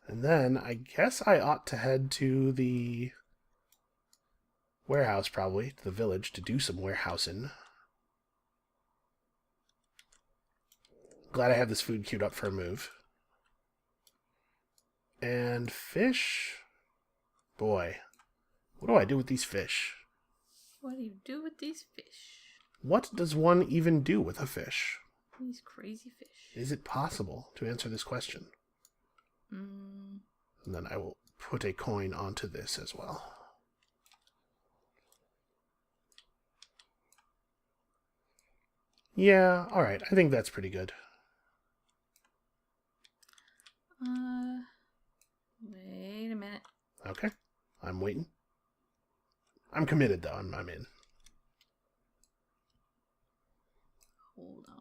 A: And then I guess I ought to head to the warehouse, probably, to the village, to do some warehousing. Glad I have this food queued up for a move. And fish? Boy, what do I do with these fish?
B: What do you do with these fish?
A: What does one even do with a fish?
B: These crazy fish.
A: Is it possible to answer this question? And then I will put a coin onto this as well. Yeah, alright. I think that's pretty good.
B: Wait a minute.
A: Okay. I'm waiting. I'm committed, though. I'm in.
B: Hold on.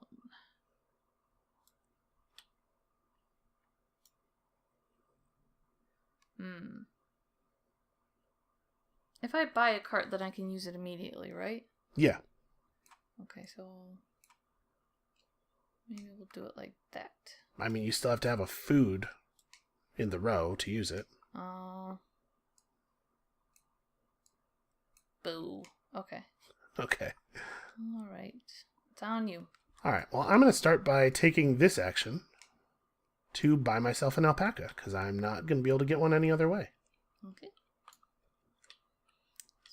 B: If I buy a cart, then I can use it immediately, right?
A: Yeah.
B: Okay, so maybe we'll do it like that.
A: I mean, you still have to have a food in the row to use it.
B: Boo. Okay.
A: Okay.
B: All right. It's on you.
A: All right. Well, I'm going to start by taking this action to buy myself an alpaca, because I'm not going to be able to get one any other way.
B: Okay.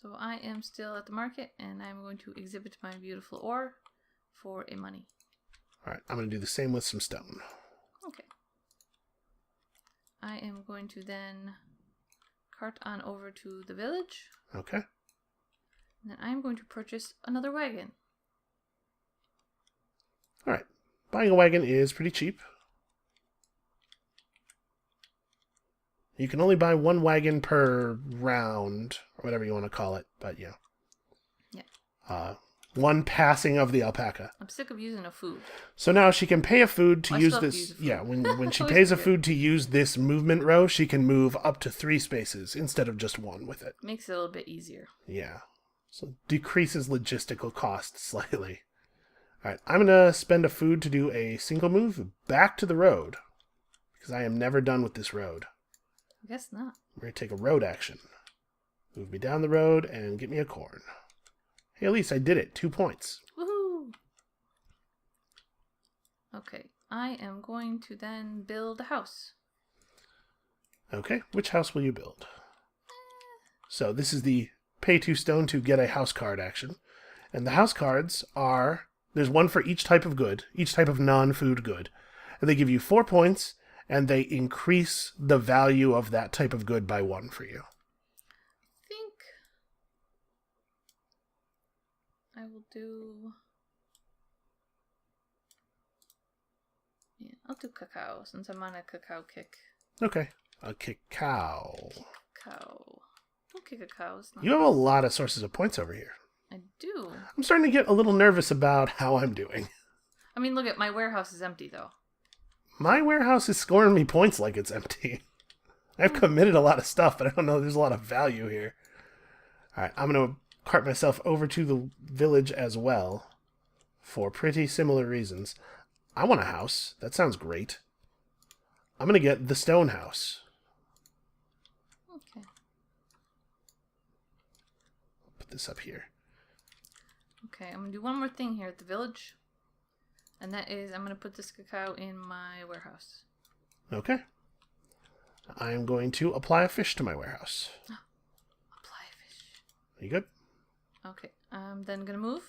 B: So I am still at the market, and I'm going to exhibit my beautiful ore for a money.
A: All right. I'm going to do the same with some stone.
B: Okay. I am going to then cart on over to the village.
A: Okay.
B: And then I'm going to purchase another wagon.
A: All right. Buying a wagon is pretty cheap. You can only buy 1 wagon per round, or whatever you want to call it, but yeah.
B: Yeah.
A: 1 passing of the alpaca.
B: I'm sick of using a food.
A: So now she can pay a food to use this.
B: Use a food.
A: Yeah, when she pays a food to use this movement row, she can move up to 3 spaces instead of just 1 with it.
B: Makes it a little bit easier.
A: Yeah. So decreases logistical costs slightly. All right, I'm going to spend a food to do a single move back to the road, because I am never done with this road.
B: I guess not.
A: We're going to take a road action. Move me down the road and get me a corn. Hey, Alise, I did it. 2 points.
B: Woohoo! Okay, I am going to then build a house.
A: Okay, which house will you build? So this is the pay 2 stone to get a house card action. And the house cards are, there's 1 for each type of good, each type of non-food good. And they give you 4 points, and they increase the value of that type of good by 1 for you.
B: I think I will do I'll do cacao since I'm on a cacao kick.
A: Okay. A cacao.
B: Cacao. Okay, cacao's nice.
A: You have a lot of sources of points over here.
B: I do.
A: I'm starting to get a little nervous about how I'm doing.
B: I mean, look at my warehouse is empty though.
A: My warehouse is scoring me points like it's empty. I've committed a lot of stuff, but I don't know there's a lot of value here. Alright, I'm going to cart myself over to the village as well for pretty similar reasons. I want a house. That sounds great. I'm going to get the stone house.
B: Okay.
A: Put this up here.
B: Okay, I'm going to do one more thing here at the village. And that is, I'm going to put this cacao in my warehouse.
A: Okay. I'm going to apply a fish to my warehouse.
B: Apply fish.
A: Are you good?
B: Okay, I'm then going to move.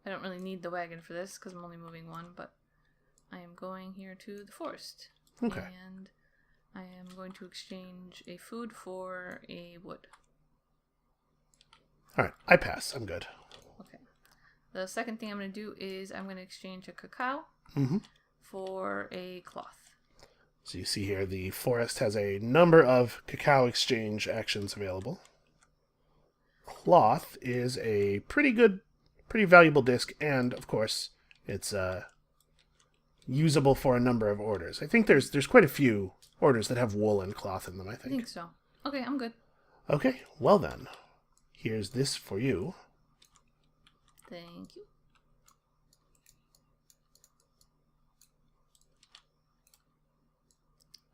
B: I don't really need the wagon for this because I'm only moving one, but I am going here to the forest.
A: Okay.
B: And I am going to exchange a food for a wood.
A: Alright, I pass. I'm good.
B: Okay. The second thing I'm going to do is I'm going to exchange a cacao for a cloth.
A: So you see here, the forest has a number of cacao exchange actions available. Cloth is a pretty valuable disc, and of course, it's usable for a number of orders. I think there's quite a few orders that have wool and cloth in them, I
B: I think so. Okay, I'm good.
A: Okay, well then, here's this for you.
B: Thank you.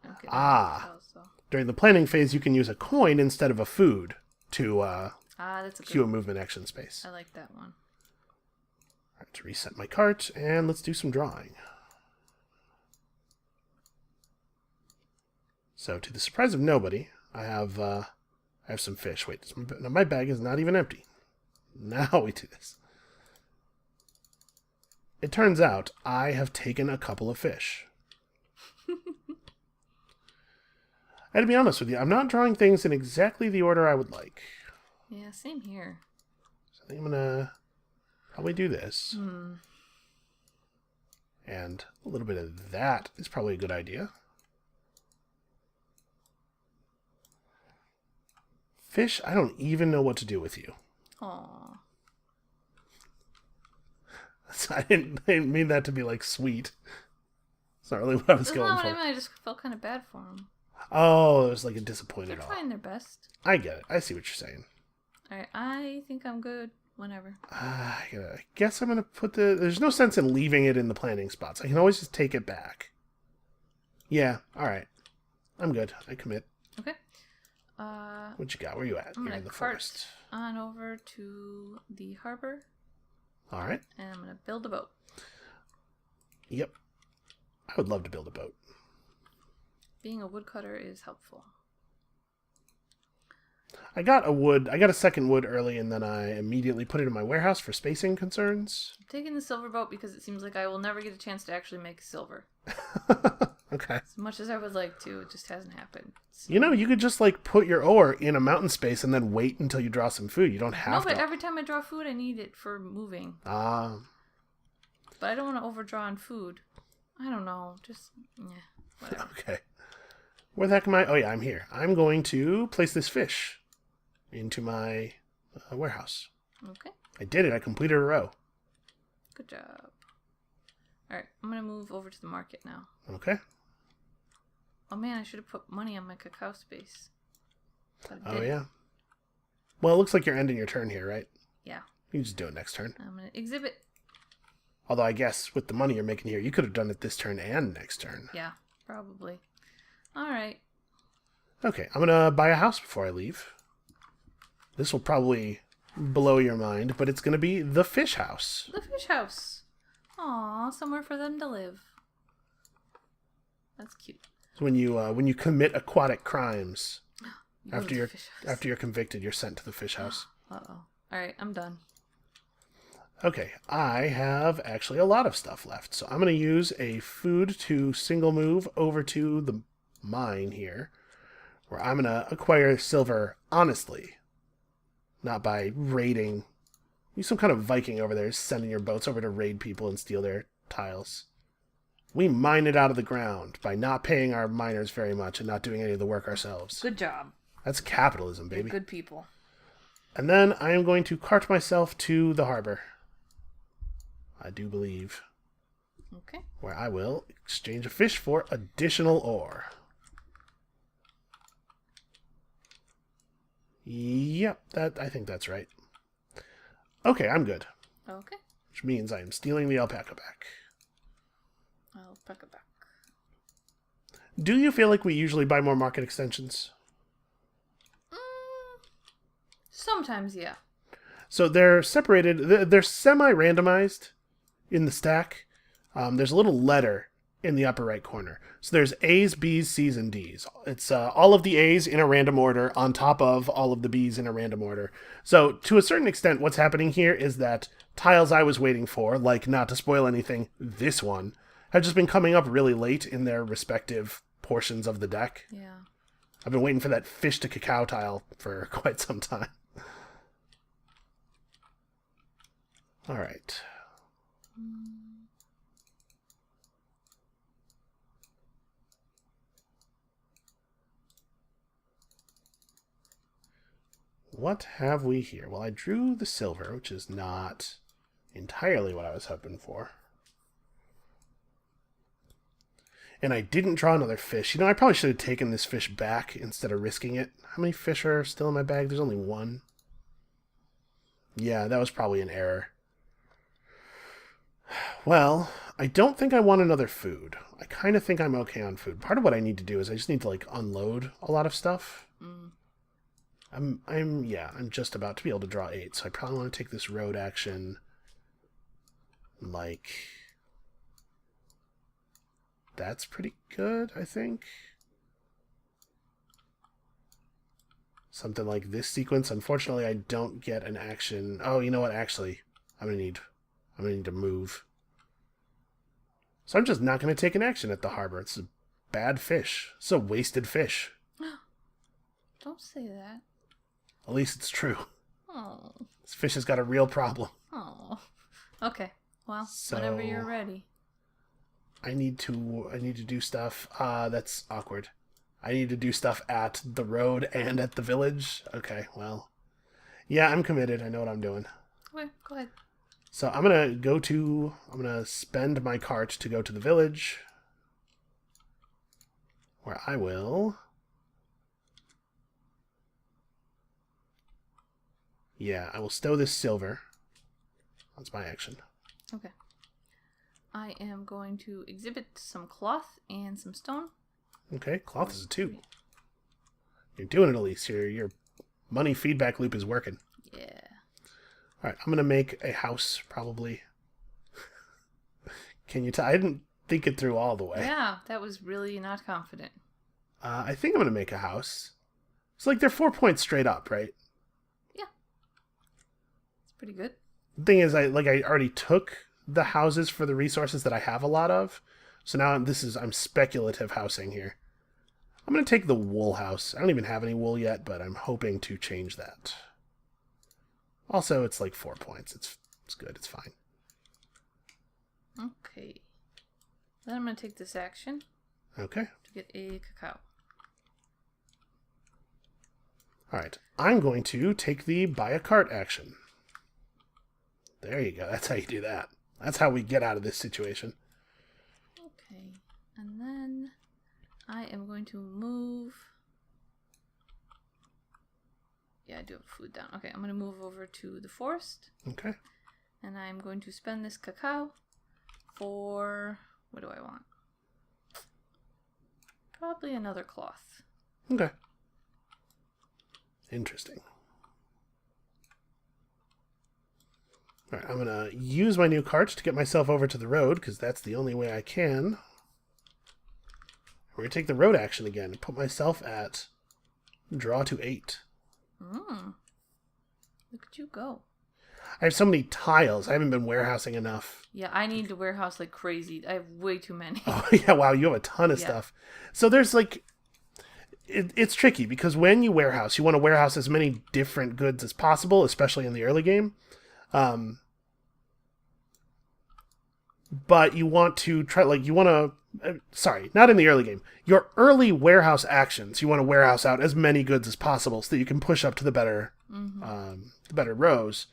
B: Okay,
A: During the planning phase, you can use a coin instead of a food to
B: that's a
A: queue a movement action space.
B: I like that one.
A: All right, to reset my cart, and let's do some drawing. So, to the surprise of nobody, I have some fish. Wait, my bag is not even empty. Now we do this. It turns out I have taken a couple of fish. I had to be honest with you, I'm not drawing things in exactly the order I would like.
B: Yeah, same here.
A: So I think I'm gonna probably do this. And a little bit of that is probably a good idea. Fish, I don't even know what to do with you.
B: Aww.
A: I didn't mean that to be like sweet. It's not really what I was
B: That's
A: going
B: not
A: for.
B: what I meant. I just felt kind of bad for them.
A: Oh, it was like a disappointed
B: They're
A: all.
B: trying their best.
A: I get it. I see what you're saying.
B: Alright, I think I'm good. Whenever.
A: I guess I'm going to put the... There's no sense in leaving it in the planning spots. I can always just take it back. Yeah, alright. I'm good. I commit.
B: Okay.
A: What you got? Where you at?
B: I'm
A: You're
B: gonna
A: in the
B: cart
A: forest.
B: on over to the harbor.
A: Alright.
B: And I'm gonna build a boat.
A: Yep. I would love to build a boat.
B: Being a woodcutter is helpful.
A: I got a second wood early, and then I immediately put it in my warehouse for spacing concerns.
B: I'm taking the silver boat because it seems like I will never get a chance to actually make silver.
A: Okay.
B: As much as I would like to, it just hasn't happened. So.
A: You know, you could just like put your ore in a mountain space and then wait until you draw some food. You don't have to.
B: No, but every time I draw food, I need it for moving.
A: But
B: I don't want to overdraw on food. I don't know. Just, whatever.
A: Okay. Where the heck am I? Oh, yeah, I'm here. I'm going to place this fish into my warehouse.
B: Okay.
A: I did it. I completed a row.
B: Good job. Alright, I'm going to move over to the market now.
A: Okay.
B: Oh man, I should have put money on my cacao space.
A: Oh, yeah. Well, it looks like you're ending your turn here, right?
B: Yeah.
A: You can just do it next turn.
B: I'm going to exhibit.
A: Although I guess with the money you're making here, you could have done it this turn and next turn.
B: Yeah, probably. Alright.
A: Okay, I'm going to buy a house before I leave. This will probably blow your mind, but it's going to be the fish house.
B: The fish house. Aw, somewhere for them to live. That's cute.
A: So when you commit aquatic crimes, after you're convicted, you're sent to the fish house.
B: Uh-oh. Alright, I'm done.
A: Okay, I have actually a lot of stuff left, so I'm going to use a food to single move over to the mine here, where I'm going to acquire silver honestly, not by raiding. Use some kind of Viking over there, sending your boats over to raid people and steal their tiles. We mine it out of the ground by not paying our miners very much and not doing any of the work ourselves.
B: Good job.
A: That's capitalism,
B: You're
A: baby.
B: good people.
A: And then I am going to cart myself to the harbor. I do believe.
B: Okay.
A: Where I will exchange a fish for additional ore. Yep, I think that's right. Okay, I'm good.
B: Okay.
A: Which means I am stealing the alpaca back.
B: Alpaca back.
A: Do you feel like we usually buy more market extensions?
B: Sometimes, yeah.
A: So they're separated. They're semi-randomized in the stack. There's a little letter in the upper right corner. So there's A's, B's, C's, and D's. It's all of the A's in a random order on top of all of the B's in a random order. So to a certain extent, what's happening here is that tiles I was waiting for, like not to spoil anything, this one, have just been coming up really late in their respective portions of the deck.
B: Yeah.
A: I've been waiting for that fish to cacao tile for quite some time. All right. What have we here? Well, I drew the silver, which is not entirely what I was hoping for. And I didn't draw another fish. You know, I probably should have taken this fish back instead of risking it. How many fish are still in my bag? There's only one. Yeah, that was probably an error. Well, I don't think I want another food. I kind of think I'm okay on food. Part of what I need to do is I just need to, like, unload a lot of stuff. I'm just about to be able to draw 8, so I probably want to take this road action, like, that's pretty good, I think. Something like this sequence. Unfortunately, I don't get an action. Oh, you know what? Actually, I'm gonna need to move. So I'm just not gonna take an action at the harbor. It's a bad fish. It's a wasted fish.
B: Don't say that.
A: At least it's true.
B: Oh.
A: This fish has got a real problem.
B: Oh. Okay. Well,
A: So,
B: whenever you're ready.
A: I need to do stuff. That's awkward. I need to do stuff at the road and at the village. Okay, well. Yeah, I'm committed. I know what I'm doing.
B: Okay, go ahead.
A: So I'm going to spend my cart to go to the village, where I will... Yeah, I will stow this silver. That's my action.
B: Okay. I am going to exhibit some cloth and some stone.
A: Okay, cloth is a 2. You're doing it, Alise. Your money feedback loop is working.
B: Yeah.
A: All right, I'm going to make a house, probably. Can you tell? I didn't think it through all the way.
B: Yeah, that was really not confident.
A: I think I'm going to make a house. It's like they're 4 points straight up, right?
B: Yeah. It's pretty good.
A: The thing is, I already took the houses for the resources that I have a lot of. So now I'm speculative housing here. I'm going to take the wool house. I don't even have any wool yet, but I'm hoping to change that. Also, it's like 4 points. It's good. It's fine.
B: Okay. Then I'm going to take this action.
A: Okay.
B: To get a cacao.
A: Alright. I'm going to take the buy a cart action. There you go. That's how you do that. That's how we get out of this situation.
B: Okay. And then I am going to move... Yeah, I do have food down. Okay, I'm going to move over to the forest.
A: Okay.
B: And I'm going to spend this cacao for... What do I want? Probably another cloth.
A: Okay. Interesting. Alright, I'm going to use my new cart to get myself over to the road, because that's the only way I can. We're going to take the road action again and put myself at draw to 8.
B: Look at you go.
A: I have so many tiles. I haven't been warehousing enough.
B: Yeah, I need to warehouse like crazy. I have way too many.
A: Oh, yeah, wow, you have a ton of stuff. So there's like... It's tricky, because when you warehouse, you want to warehouse as many different goods as possible, especially in the early game. but you want to try, sorry, not in the early game. Your early warehouse actions, you want to warehouse out as many goods as possible so that you can push up to the better rows.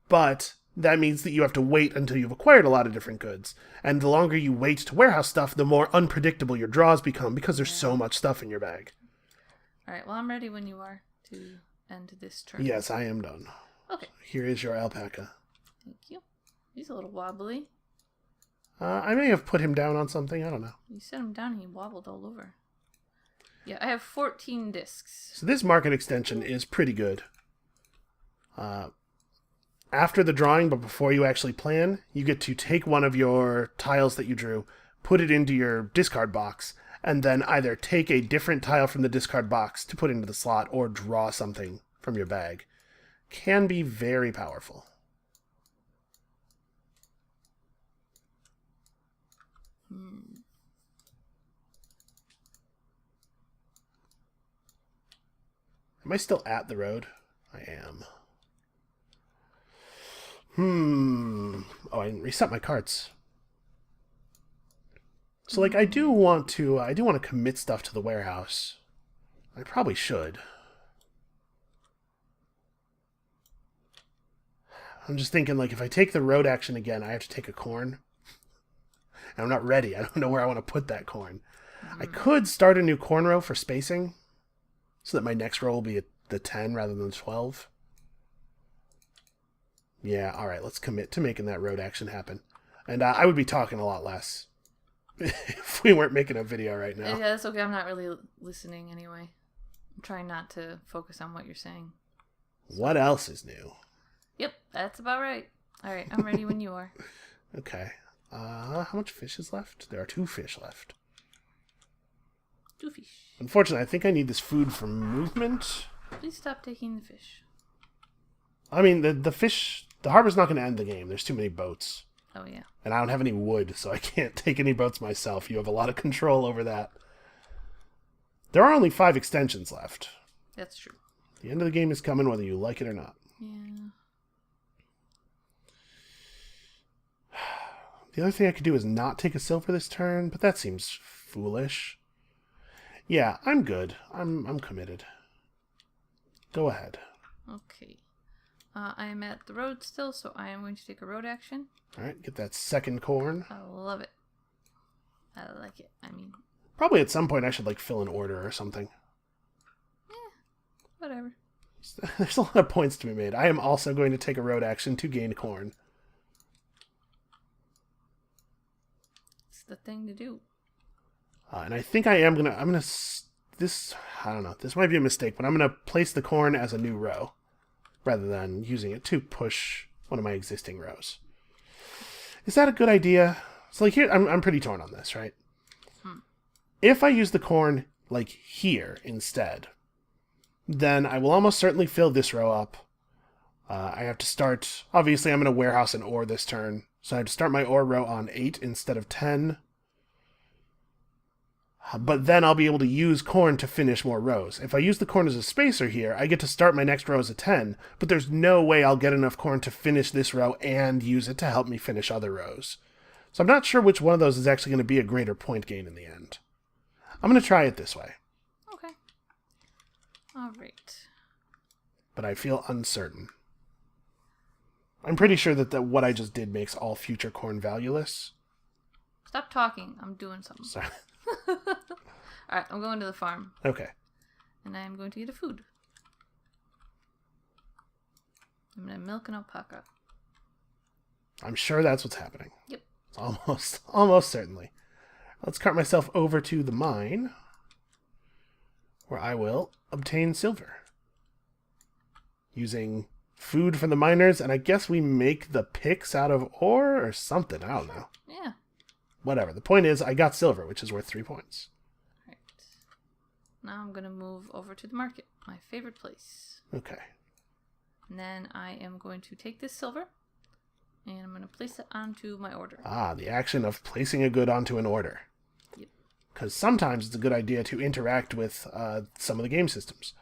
A: But that means that you have to wait until you've acquired a lot of different goods. And the longer you wait to warehouse stuff, the more unpredictable your draws become because there's so much stuff in your bag.
B: All right, well, I'm ready when you are to end this turn.
A: Yes, I am done.
B: Okay.
A: Here is your alpaca.
B: Thank you. He's a little wobbly.
A: I may have put him down on something. I don't know.
B: You set him down and he wobbled all over. Yeah, I have 14 discs.
A: So this market extension is pretty good. After the drawing, but before you actually plan, you get to take one of your tiles that you drew, put it into your discard box, and then either take a different tile from the discard box to put into the slot or draw something from your bag. Can be very powerful. Am I still at the road? I am. Oh, I didn't reset my cards. So, I do want to commit stuff to the warehouse. I probably should. I'm just thinking, if I take the road action again, I have to take a corn. And I'm not ready. I don't know where I want to put that corn. I could start a new corn row for spacing, so that my next row will be at the 10 rather than the 12. Yeah, alright, let's commit to making that road action happen. And I would be talking a lot less if we weren't making a video right now.
B: Yeah, that's okay. I'm not really listening anyway. I'm trying not to focus on what you're saying.
A: What else is new?
B: Yep, that's about right. Alright, I'm ready when you are.
A: Okay. How much fish is left? There are 2 fish left.
B: 2 fish.
A: Unfortunately, I think I need this food for movement.
B: Please stop taking the fish.
A: I mean, the fish... The harbor's not going to end the game. There's too many boats.
B: Oh, yeah.
A: And I don't have any wood, so I can't take any boats myself. You have a lot of control over that. There are only 5 extensions left.
B: That's true.
A: The end of the game is coming whether you like it or not.
B: Yeah.
A: The other thing I could do is not take a silver this turn, but that seems foolish. Yeah, I'm good. I'm committed. Go ahead.
B: Okay. I am at the road still, so I am going to take a road action.
A: Alright, get that second corn.
B: I love it. I like it.
A: Probably at some point I should, fill an order or something.
B: Whatever.
A: There's a lot of points to be made. I am also going to take a road action to gain corn.
B: It's the thing to do.
A: And I think I don't know, this might be a mistake, but I'm going to place the corn as a new row, rather than using it to push one of my existing rows. Is that a good idea? So, here, I'm pretty torn on this, right? If I use the corn, here instead, then I will almost certainly fill this row up. I have to start, obviously I'm going to warehouse an ore this turn, so I have to start my ore row on 8 instead of 10. But then I'll be able to use corn to finish more rows. If I use the corn as a spacer here, I get to start my next row as a 10, but there's no way I'll get enough corn to finish this row and use it to help me finish other rows. So I'm not sure which one of those is actually going to be a greater point gain in the end. I'm going to try it this way.
B: Okay. All right.
A: But I feel uncertain. I'm pretty sure that what I just did makes all future corn valueless.
B: Stop talking. I'm doing something.
A: Sorry.
B: Alright, I'm going to the farm.
A: Okay.
B: And I'm going to get a food. I'm going to milk an alpaca.
A: I'm sure that's what's happening.
B: Yep.
A: Almost certainly. Let's cart myself over to the mine, where I will obtain silver. Using food from the miners, and I guess we make the picks out of ore or something. I don't know.
B: Yeah.
A: Whatever. The point is, I got silver, which is worth 3 points.
B: Right. Now I'm going to move over to the market, my favorite place.
A: Okay.
B: And then I am going to take this silver, and I'm going to place it onto my order.
A: Ah, the action of placing a good onto an order.
B: Yep.
A: Because sometimes it's a good idea to interact with some of the game systems.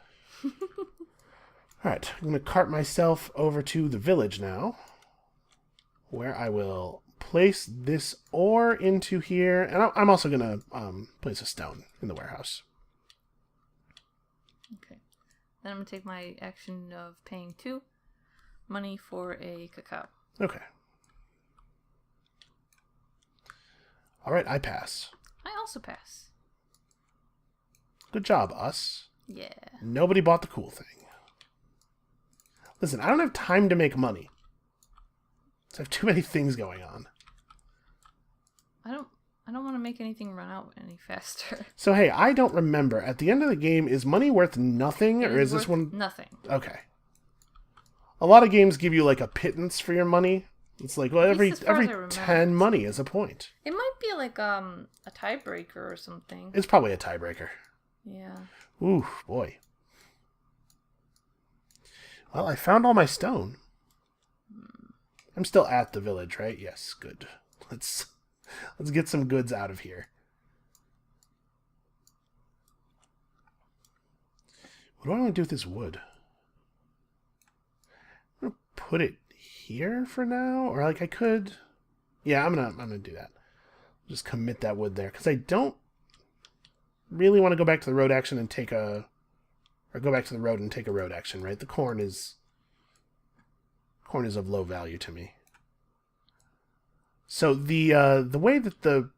A: Alright, I'm going to cart myself over to the village now, where I will place this ore into here, and I'm also going to place a stone in the warehouse.
B: Okay. Then I'm going to take my action of paying 2 money for a cacao.
A: Okay. All right, I pass.
B: I also pass.
A: Good job, us.
B: Yeah.
A: Nobody bought the cool thing. Listen, I don't have time to make money. So I have too many things going on.
B: I don't want to make anything run out any faster.
A: So hey, I don't remember. At the end of the game, is money worth nothing, or is this one
B: nothing?
A: Okay. A lot of games give you like a pittance for your money. It's like, well, every 10 money is a point.
B: It might be like a tiebreaker or something.
A: It's probably a tiebreaker.
B: Yeah.
A: Ooh, boy. Well, I found all my stone. I'm still at the village, right? Yes, good. Let's get some goods out of here. What do I want to do with this wood? I'm gonna put it here for now, or like I could. Yeah, I'm gonna do that. Just commit that wood there because I don't really want to go back to the road action and take a, or go back to the road and take a road action. Right? The corn is of low value to me. So the way that the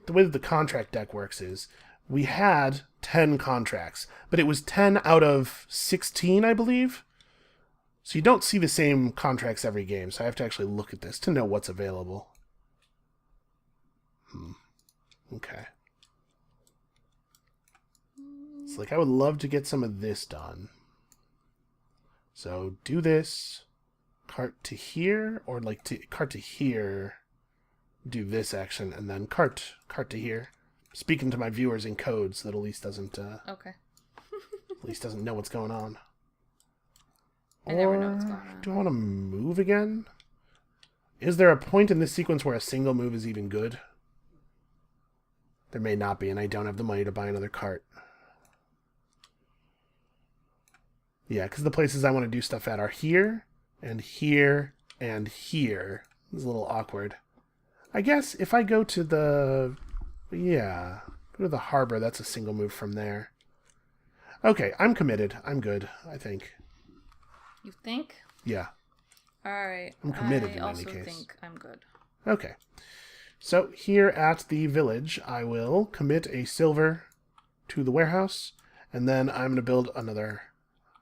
A: way that the contract deck works is we had 10 contracts, but it was 10 out of 16, I believe. So you don't see the same contracts every game, so I have to actually look at this to know what's available. Okay. It's like I would love to get some of this done. So do this, cart to here, or like cart to here, do this action, and then cart to here. Speaking to my viewers in code so that Alise doesn't
B: okay.
A: Alise doesn't know what's going on.
B: I never know what's going on.
A: Do I want to move again? Is there a point in this sequence where a single move is even good? There may not be, and I don't have the money to buy another cart. Yeah, because the places I want to do stuff at are here, and here, and here. It's a little awkward. I guess if I go to the... Yeah, go to the harbor, that's a single move from there. Okay, I'm committed. I'm good, I think.
B: You think?
A: Yeah.
B: Alright.
A: I'm committed in any case.
B: I also think I'm good.
A: Okay. So here at the village, I will commit a silver to the warehouse, and then I'm going to build another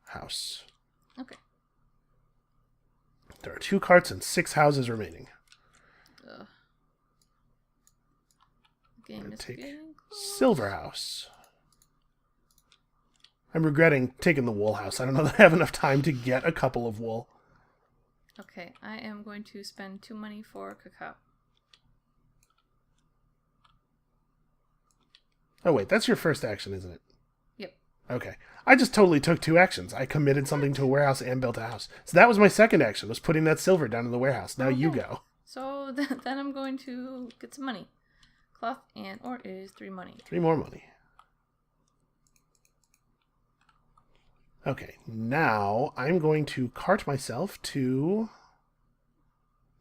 A: house.
B: Okay.
A: There are 2 carts and 6 houses remaining.
B: Game is
A: take
B: getting close.
A: silver house. I'm regretting taking the wool house. I don't know that I have enough time to get a couple of wool.
B: Okay, I am going to spend 2 money for cacao.
A: Oh wait, that's your first action, isn't it?
B: Yep.
A: Okay. I just totally took 2 actions. I committed something to a warehouse and built a house. So that was my second action, was putting that silver down in the warehouse. Now you go.
B: So then I'm going to get some money. Cloth and ore is 3 money.
A: 3 more money. Okay, now I'm going to cart myself to...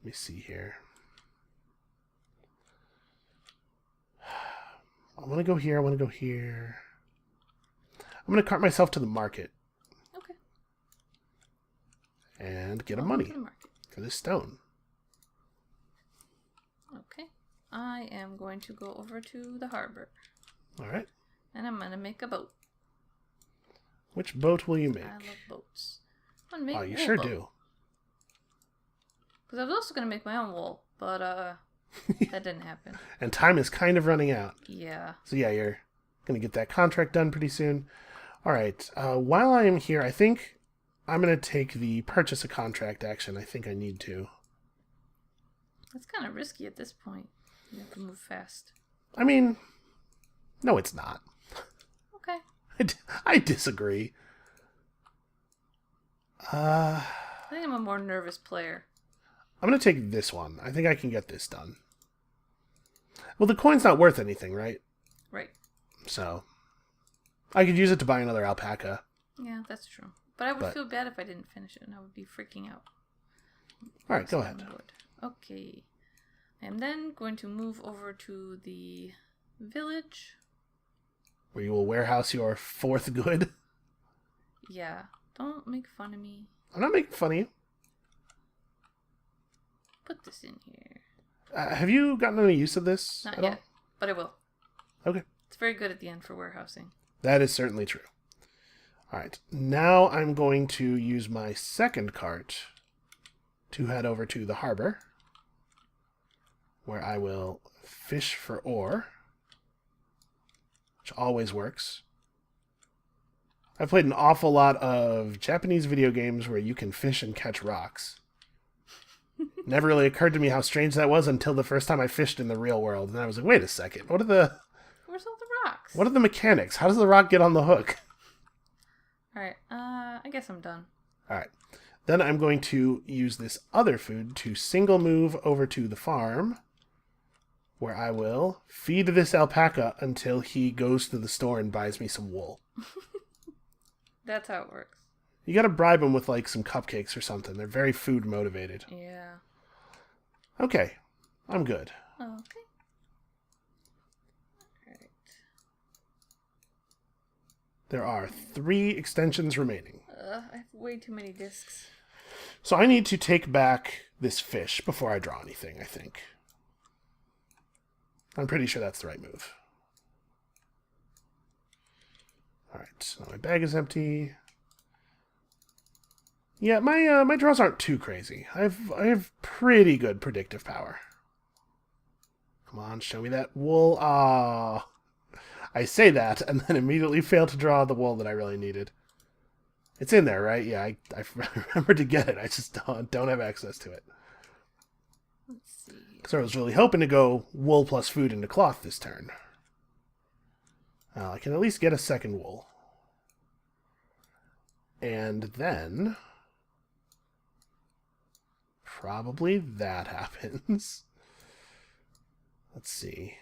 A: Let me see here. I want to go here, I want to go here. I'm going to cart myself to the market.
B: Okay.
A: And get a money for this stone.
B: Okay. I am going to go over to the harbor.
A: Alright.
B: And I'm going to make a boat.
A: Which boat will you make?
B: I love boats. I'm gonna make
A: Oh, you
B: wool
A: sure
B: boat.
A: do.
B: Because I was also going to make my own wool, but that didn't happen.
A: And time is kind of running out.
B: Yeah.
A: So yeah, you're going to get that contract done pretty soon. Alright, while I am here, I think I'm going to take the purchase a contract action. I think I need to.
B: That's kind of risky at this point. You have to move fast.
A: I mean, no, it's not.
B: Okay.
A: I disagree.
B: I think I'm a more nervous player.
A: I'm going to take this one. I think I can get this done. Well, the coin's not worth anything, right?
B: Right.
A: So, I could use it to buy another alpaca.
B: Yeah, that's true. But I would feel bad if I didn't finish it, and I would be freaking out.
A: Alright, go ahead.
B: Okay. I'm then going to move over to the village.
A: Where you will warehouse your 4th good.
B: Yeah, don't make fun of me.
A: I'm not making fun of you.
B: Put this in here.
A: Have you gotten any use of this
B: Not
A: at
B: yet,
A: all?
B: but I will.
A: Okay.
B: It's very good at the end for warehousing.
A: That is certainly true. All right. Now I'm going to use my 2nd cart to head over to the harbor, where I will fish for ore, which always works. I've played an awful lot of Japanese video games where you can fish and catch rocks. Never really occurred to me how strange that was until the first time I fished in the real world, and I was like, wait a second,
B: Where's all the rocks?
A: What are the mechanics? How does the rock get on the hook?
B: Alright, I guess I'm done.
A: Alright. Then I'm going to use this other food to single move over to the farm, where I will feed this alpaca until he goes to the store and buys me some wool.
B: That's how it works.
A: You gotta bribe him with, like, some cupcakes or something. They're very food motivated.
B: Yeah.
A: Okay. I'm good.
B: Okay. Alright.
A: There are 3 extensions remaining.
B: I have way too many discs.
A: So I need to take back this fish before I draw anything, I think. I'm pretty sure that's the right move. Alright, so my bag is empty. Yeah, my draws aren't too crazy. I have pretty good predictive power. Come on, show me that wool. Ah, I say that and then immediately fail to draw the wool that I really needed. It's in there, right? Yeah, I remembered to get it. I just don't have access to it.
B: Let's see.
A: So I was really hoping to go wool plus food into cloth this turn. I can at least get a 2nd wool. And then probably that happens. Let's see.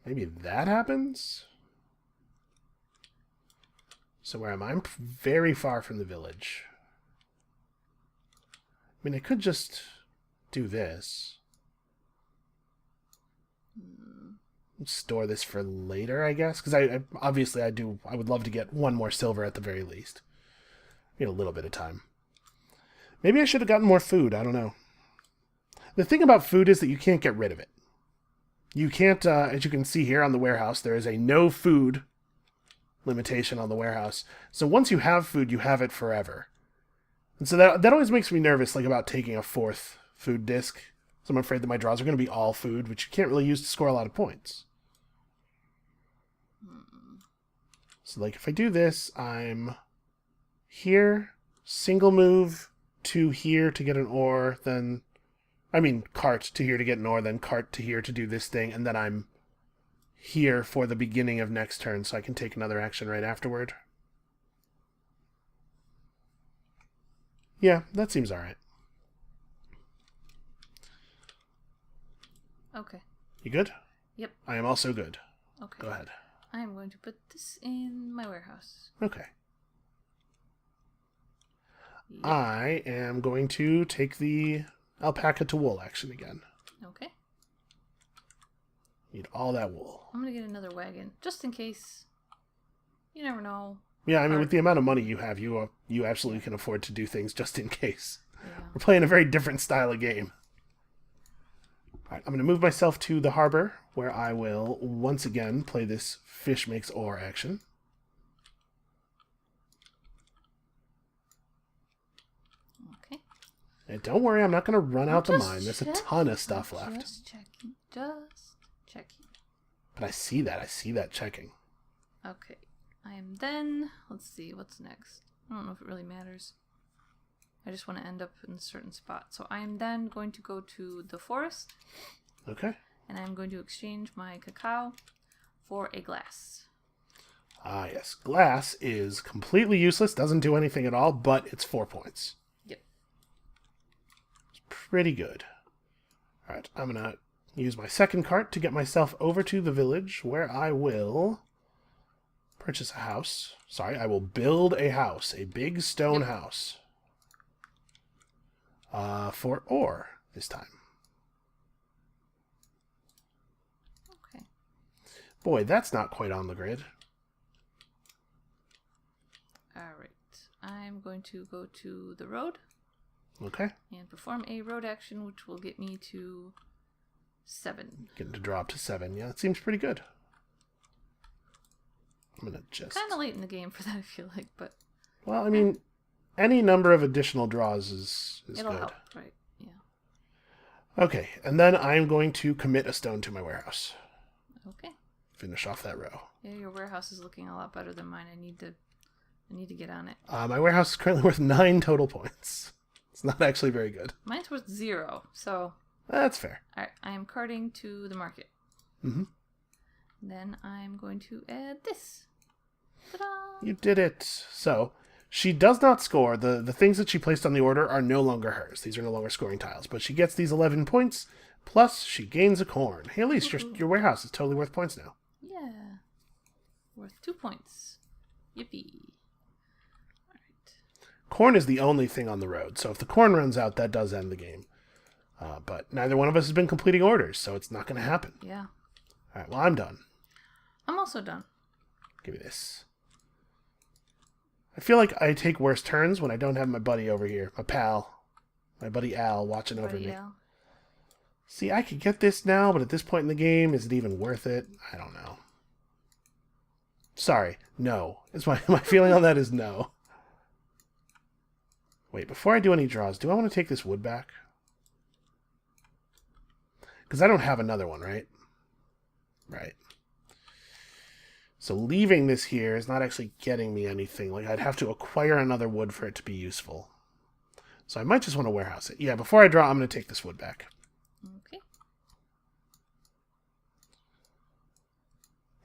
A: Maybe that happens? So where am I? I'm very far from the village. I mean, I could just do this. Store this for later, I guess. Because I obviously I would love to get 1 more silver at the very least. A little bit of time. Maybe I should have gotten more food. I don't know. The thing about food is that you can't get rid of it. You can't, as you can see here on the warehouse, there is a no food limitation on the warehouse. So once you have food, you have it forever. And so that always makes me nervous, like about taking a 4th food disc. So I'm afraid that my draws are going to be all food, which you can't really use to score a lot of points. So like if I do this, I'm here, single move to here to get an ore, then, cart to here to get an ore, then cart to here to do this thing, and then I'm here for the beginning of next turn, so I can take another action right afterward. Yeah, that seems alright.
B: Okay.
A: You good?
B: Yep.
A: I am also good.
B: Okay.
A: Go ahead.
B: I'm going to put this in my warehouse.
A: Okay.
B: Yep.
A: I am going to take the alpaca to wool action again.
B: Okay.
A: Need all that wool.
B: I'm going to get another wagon, just in case. You never know.
A: Yeah, with the amount of money you have, you absolutely can afford to do things just in case.
B: Yeah.
A: We're playing a very different style of game. Alright, I'm going to move myself to the harbor, where I will once again play this fish makes ore action.
B: Okay.
A: And don't worry, I'm not going to run out the mine. There's a ton of stuff left.
B: Just checking.
A: But I see that checking.
B: Okay. I am then... Let's see, what's next? I don't know if it really matters. I just want to end up in a certain spot. So I am then going to go to the forest.
A: Okay.
B: And I'm going to exchange my cacao for a glass.
A: Ah, yes. Glass is completely useless, doesn't do anything at all, but it's 4 points.
B: Yep.
A: It's pretty good. Alright, I'm going to use my 2nd cart to get myself over to the village, where I will purchase a house. Sorry, I will build a house. A big stone house. for ore this time.
B: Okay.
A: Boy, that's not quite on the grid.
B: Alright. I'm going to go to the road.
A: Okay.
B: And perform a road action, which will get me to 7.
A: Getting to drop to 7. Yeah, that seems pretty good. I'm going to just...
B: Kind of late in the game for that, I feel like, but...
A: Well, I mean, any number of additional draws is
B: It'll
A: good.
B: help, right? Yeah.
A: Okay, and then I'm going to commit a stone to my warehouse.
B: Okay.
A: Finish off that row.
B: Yeah, your warehouse is looking a lot better than mine. I need to get on it.
A: My warehouse is currently worth 9 total points. It's not actually very good.
B: Mine's worth 0, so...
A: That's fair.
B: Alright, I am carting to the market.
A: Mm-hmm.
B: Then I'm going to add this. Ta-da!
A: You did it. So, she does not score. The things that she placed on the order are no longer hers. These are no longer scoring tiles. But she gets these 11 points, plus she gains a corn. Hey, Alise, your warehouse is totally worth points now.
B: Yeah. Worth 2 points. Yippee. Alright.
A: Corn is the only thing on the road. So if the corn runs out, that does end the game. But neither one of us has been completing orders, so it's not going to happen.
B: Yeah.
A: All right, well, I'm done.
B: I'm also done.
A: Give me this. I feel like I take worse turns when I don't have my buddy over here, my pal, my buddy Al, watching over me.
B: Al.
A: See, I could get this now, but at this point in the game, is it even worth it? I don't know. Sorry, no. My feeling on that is no. Wait, before I do any draws, do I want to take this wood back? Because I don't have another one, right? Right. So leaving this here is not actually getting me anything. Like, I'd have to acquire another wood for it to be useful. So I might just want to warehouse it. Yeah, before I draw, I'm going to take this wood back.
B: Okay.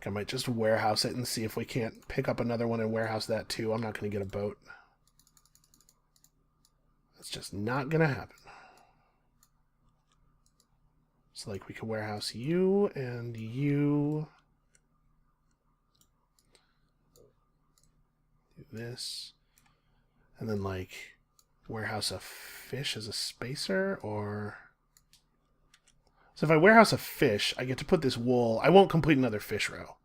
A: I might just warehouse it and see if we can't pick up another one and warehouse that too. I'm not going to get a boat. That's just not going to happen. So, like, we could warehouse you and you. Do this. And then, like, warehouse a fish as a spacer, or... So if I warehouse a fish, I get to put this wool... I won't complete another fish row.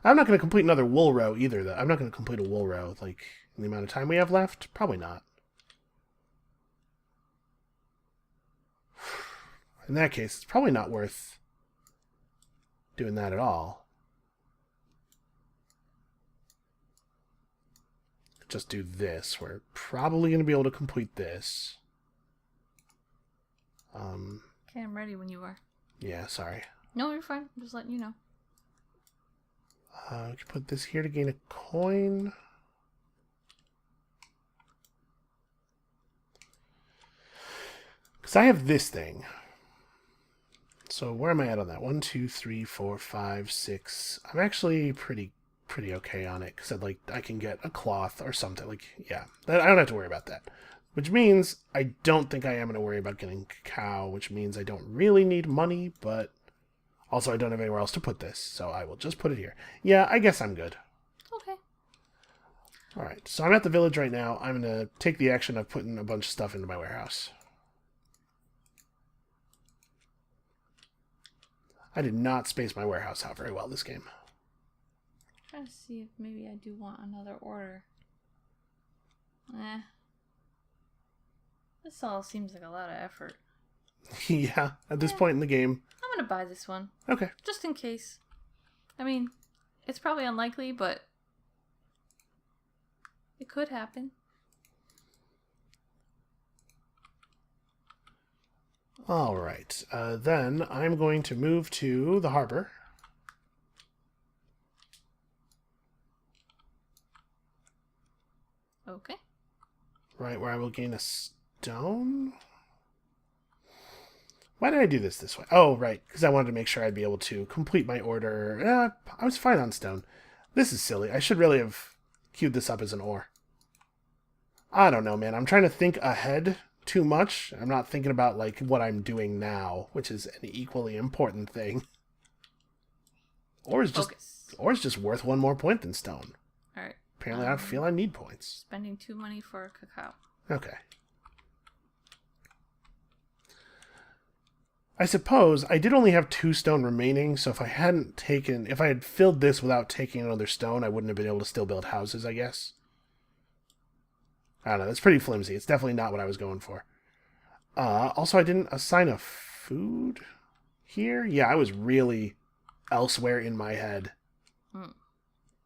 A: I'm not going to complete another wool row either, though. I'm not going to complete a wool row, like, in the amount of time we have left. Probably not. In that case, it's probably not worth doing that at all. Just do this. We're probably going to be able to complete this.
B: Okay, I'm ready when you are.
A: Yeah, sorry.
B: No, you're fine. I'm just letting you know.
A: We can put this here to gain a coin. Because I have this thing. So where am I at on that? 1, 2, 3, 4, 5, 6. I'm actually pretty okay on it. Because I can get a cloth or something. Like, yeah, I don't have to worry about that. Which means I don't think I am going to worry about getting cacao. Which means I don't really need money, but... Also, I don't have anywhere else to put this, so I will just put it here. Yeah, I guess I'm good.
B: Okay.
A: Alright, so I'm at the village right now. I'm going to take the action of putting a bunch of stuff into my warehouse. I did not space my warehouse out very well this game.
B: Trying to see if maybe I do want another order. This all seems like a lot of effort.
A: Yeah, at this point in the game.
B: I'm gonna buy this one.
A: Okay.
B: Just in case. I mean, it's probably unlikely, but it could happen.
A: Alright, then I'm going to move to the harbor.
B: Okay.
A: Right, where I will gain a stone? Why did I do this way? Oh, right, because I wanted to make sure I'd be able to complete my order. I was fine on stone. This is silly. I should really have queued this up as an ore. I don't know, man. I'm trying to think ahead too much. I'm not thinking about, like, what I'm doing now, which is an equally important thing. Ore is just worth 1 more point than stone.
B: Alright.
A: Apparently, I feel I need points.
B: Spending 2 money for cacao.
A: Okay. I suppose I did only have 2 stone remaining, so if I had filled this without taking another stone, I wouldn't have been able to still build houses, I guess. I don't know, that's pretty flimsy. It's definitely not what I was going for. Also, I didn't assign a food here. Yeah, I was really elsewhere in my head.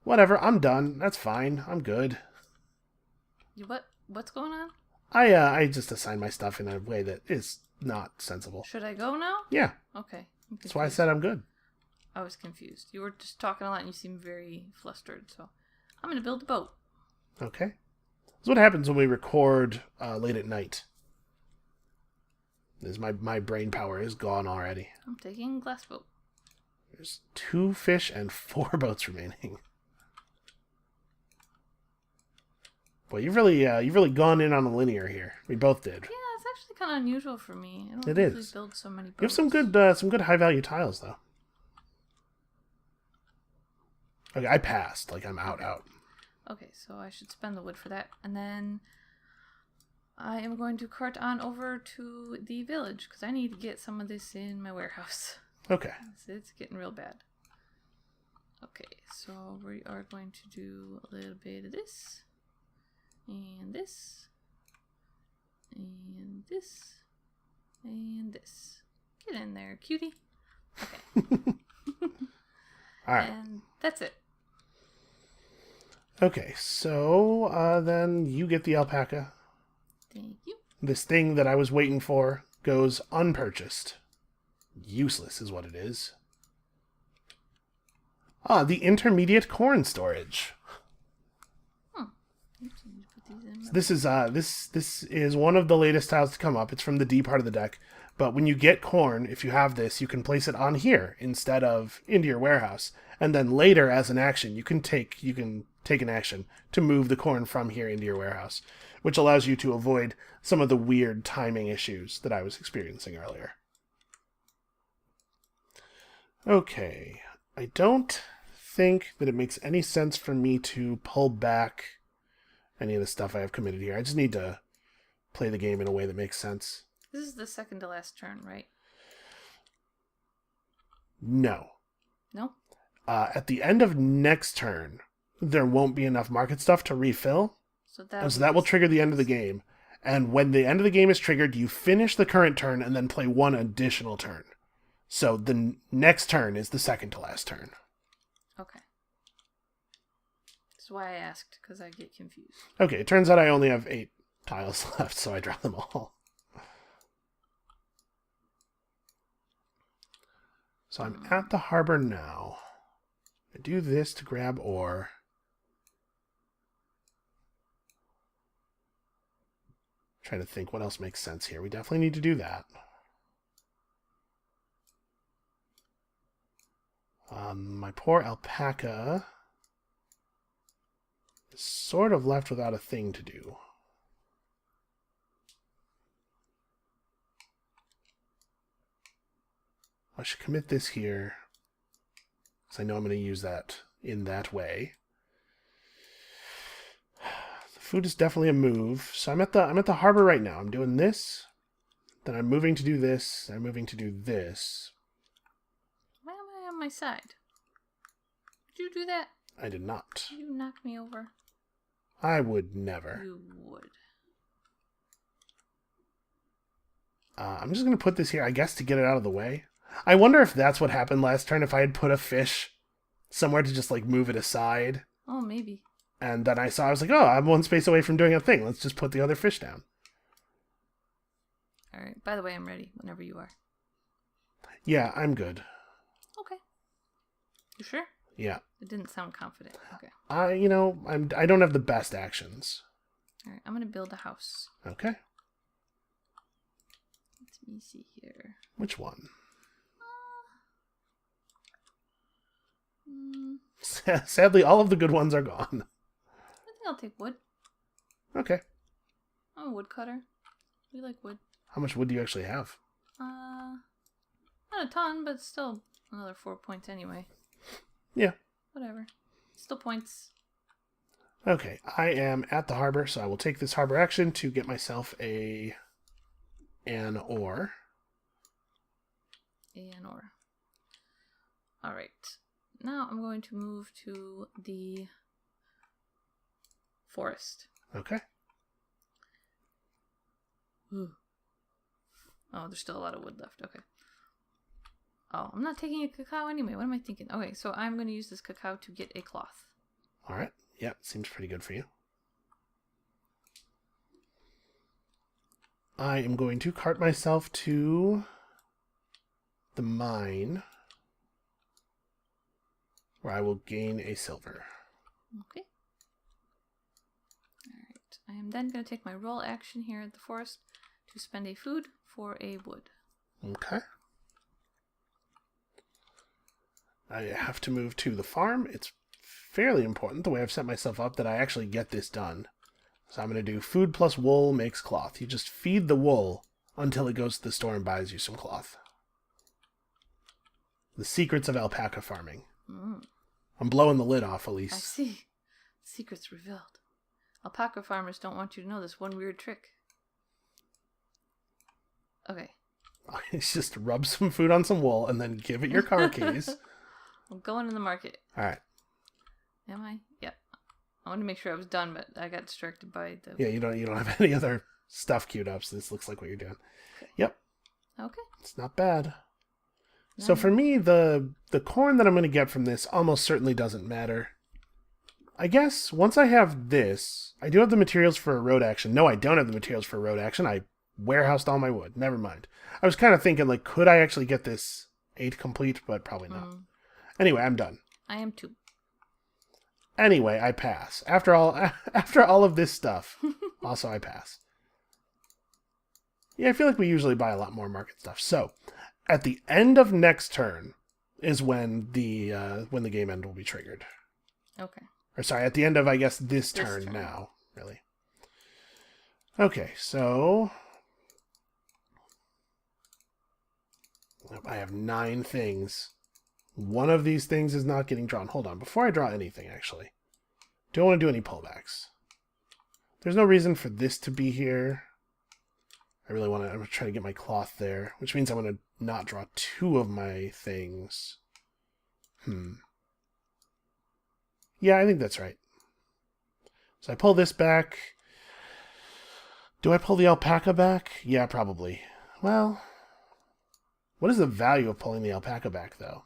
A: Whatever, I'm done. That's fine. I'm good.
B: What's going on?
A: I just assigned my stuff in a way that is not sensible.
B: Should I go now?
A: Yeah.
B: Okay.
A: That's why I said I'm good.
B: I was confused. You were just talking a lot and you seemed very flustered, so I'm going to build a boat.
A: Okay. That's what happens when we record late at night. My brain power is gone already.
B: I'm taking a glass boat.
A: There's 2 fish and 4 boats remaining. Boy, you've really gone in on the linear here. We both did.
B: Yeah, it's actually kind of unusual for me. I don't
A: It
B: usually
A: is.
B: build so many boats.
A: You have some good high value tiles though. Okay, I passed. Like I'm out.
B: Okay, so I should spend the wood for that, and then I am going to cart on over to the village because I need to get some of this in my warehouse.
A: Okay.
B: It's getting real bad. Okay, so we are going to do a little bit of this. And this. And this. And this. Get in there, cutie. Okay.
A: Alright.
B: And that's it.
A: Okay, so then you get the alpaca.
B: Thank you.
A: This thing that I was waiting for goes unpurchased. Useless is what it is. The intermediate corn storage. So this is one of the latest tiles to come up. It's from the D part of the deck. But when you get corn, if you have this, you can place it on here instead of into your warehouse. And then later, as an action, you can take an action to move the corn from here into your warehouse, which allows you to avoid some of the weird timing issues that I was experiencing earlier. Okay, I don't think that it makes any sense for me to pull back any of the stuff I have committed here. I just need to play the game in a way that makes sense.
B: This is the second to last turn, right?
A: No.
B: No?
A: At the end of next turn, there won't be enough market stuff to refill.
B: So
A: that will trigger the end of the game. And when the end of the game is triggered, you finish the current turn and then play one additional turn. So the next turn is the second to last turn.
B: Okay. That's why I asked, because I get confused.
A: Okay, it turns out I only have 8 tiles left, so I draw them all. So I'm at the harbor now. I do this to grab ore. Trying to think what else makes sense here. We definitely need to do that. My poor alpaca is sort of left without a thing to do. I should commit this here, because I know I'm going to use that in that way. The food is definitely a move. So I'm at the harbor right now. I'm doing this, then I'm moving to do this, I'm moving to do this.
B: Why am I on my side? Did you do that?
A: I did not.
B: You knocked me over.
A: I would never.
B: You would.
A: I'm just going to put this here, I guess, to get it out of the way. I wonder if that's what happened last turn, if I had put a fish somewhere to just, like, move it aside.
B: Oh, maybe.
A: And then I was like, oh, I'm one space away from doing a thing. Let's just put the other fish down.
B: Alright, by the way, I'm ready whenever you are.
A: Yeah, I'm good.
B: Okay. You sure?
A: Yeah.
B: It didn't sound confident. Okay.
A: I don't have the best actions.
B: Alright, I'm gonna build a house.
A: Okay.
B: Let me see here.
A: Which one? Sadly, all of the good ones are gone.
B: I think I'll take wood.
A: Okay.
B: I'm a woodcutter. We like wood.
A: How much wood do you actually have?
B: Not a ton, but still another 4 points anyway.
A: Yeah.
B: Whatever. Still points.
A: Okay, I am at the harbor, so I will take this harbor action to get myself an ore.
B: an ore. Alright. Now I'm going to move to the forest.
A: Okay.
B: Ooh. Oh, there's still a lot of wood left. Okay. Oh, I'm not taking a cacao anyway. What am I thinking? Okay, so I'm going to use this cacao to get a cloth.
A: All right. Yeah, seems pretty good for you. I am going to cart myself to the mine, where I will gain a silver.
B: Okay. Alright. I am then going to take my roll action here at the forest to spend a food for a wood.
A: Okay. I have to move to the farm. It's fairly important, the way I've set myself up, that I actually get this done. So I'm going to do food plus wool makes cloth. You just feed the wool until it goes to the store and buys you some cloth. The secrets of alpaca farming.
B: Mm.
A: I'm blowing the lid off, Alise.
B: I see. Secrets revealed. Alpaca farmers don't want you to know this one weird trick. Okay.
A: It's just rub some food on some wool and then give it your car keys.
B: I'm going to the market.
A: All right.
B: Am I? Yep. I wanted to make sure I was done, but I got distracted by the...
A: Yeah, you don't have any other stuff queued up, so this looks like what you're doing.
B: Okay.
A: Yep.
B: Okay.
A: It's not bad.
B: No.
A: So for me, the corn that I'm going to get from this almost certainly doesn't matter. I guess once I have this, I do have the materials for a road action. No, I don't have the materials for a road action. I warehoused all my wood. Never mind. I was kind of thinking, like, could I actually get this 8 complete? But probably not. Anyway, I'm done.
B: I am too.
A: Anyway, I pass. After all of this stuff, also I pass. Yeah, I feel like we usually buy a lot more market stuff. So, at the end of next turn is when the game end will be triggered.
B: Okay.
A: Or sorry, at the end of, I guess, this turn now, really. Okay, so I have 9 things. One of these things is not getting drawn. Hold on, before I draw anything, actually. Do I want to do any pullbacks? There's no reason for this to be here. I'm going to try to get my cloth there, which means I'm going to not draw 2 of my things. Yeah, I think that's right. So I pull this back. Do I pull the alpaca back? Yeah, probably. Well, what is the value of pulling the alpaca back, though?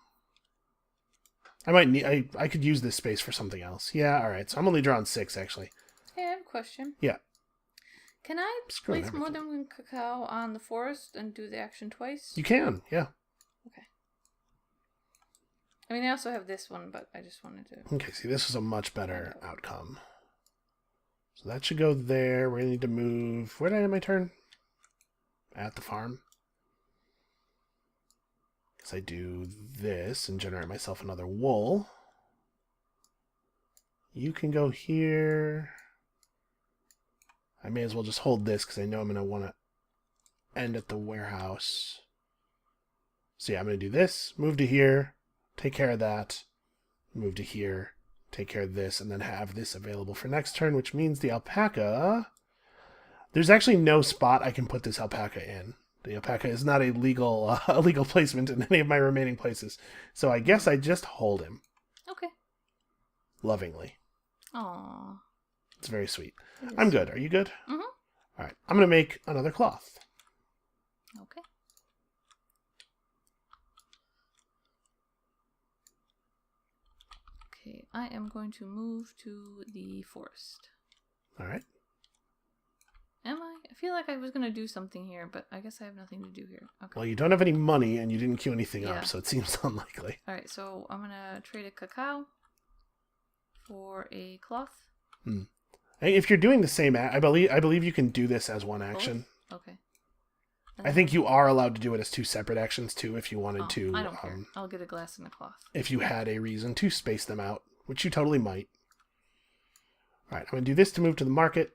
A: I might need. I could use this space for something else. Yeah, all right. So I'm only drawing 6, actually.
B: Hey, I have a question.
A: Yeah.
B: Can I place more than one cacao on the forest and do the action twice?
A: You can, yeah.
B: Okay. I mean, I also have this one, but I just wanted to...
A: Okay, see, this is a much better outcome. So that should go there. We're going to need to move... Where did I end my turn? At the farm. Because I do this and generate myself another wool. You can go here. I may as well just hold this because I know I'm going to want to end at the warehouse. So yeah, I'm going to do this, move to here, take care of that, move to here, take care of this, and then have this available for next turn, which means the alpaca... There's actually no spot I can put this alpaca in. The alpaca is not a legal placement in any of my remaining places. So I guess I just hold him.
B: Okay.
A: Lovingly.
B: Aww.
A: It's very sweet. I'm good. Are you good?
B: Mm-hmm.
A: All right. I'm going to make another cloth.
B: Okay. Okay, I am going to move to the forest.
A: All right.
B: Am I? I feel like I was going to do something here, but I guess I have nothing to do here. Okay.
A: Well, you don't have any money, and you didn't queue anything
B: Yeah.
A: up, so it seems unlikely.
B: All right, so I'm going to trade a cacao for a cloth.
A: Hey, if you're doing the same, I believe you can do this as one action.
B: Both? Okay.
A: I think you are allowed to do it as 2 separate actions, too, if you wanted to.
B: I don't care. I'll get a glass and a cloth.
A: If you had a reason to space them out, which you totally might. All right, I'm going to do this to move to the market.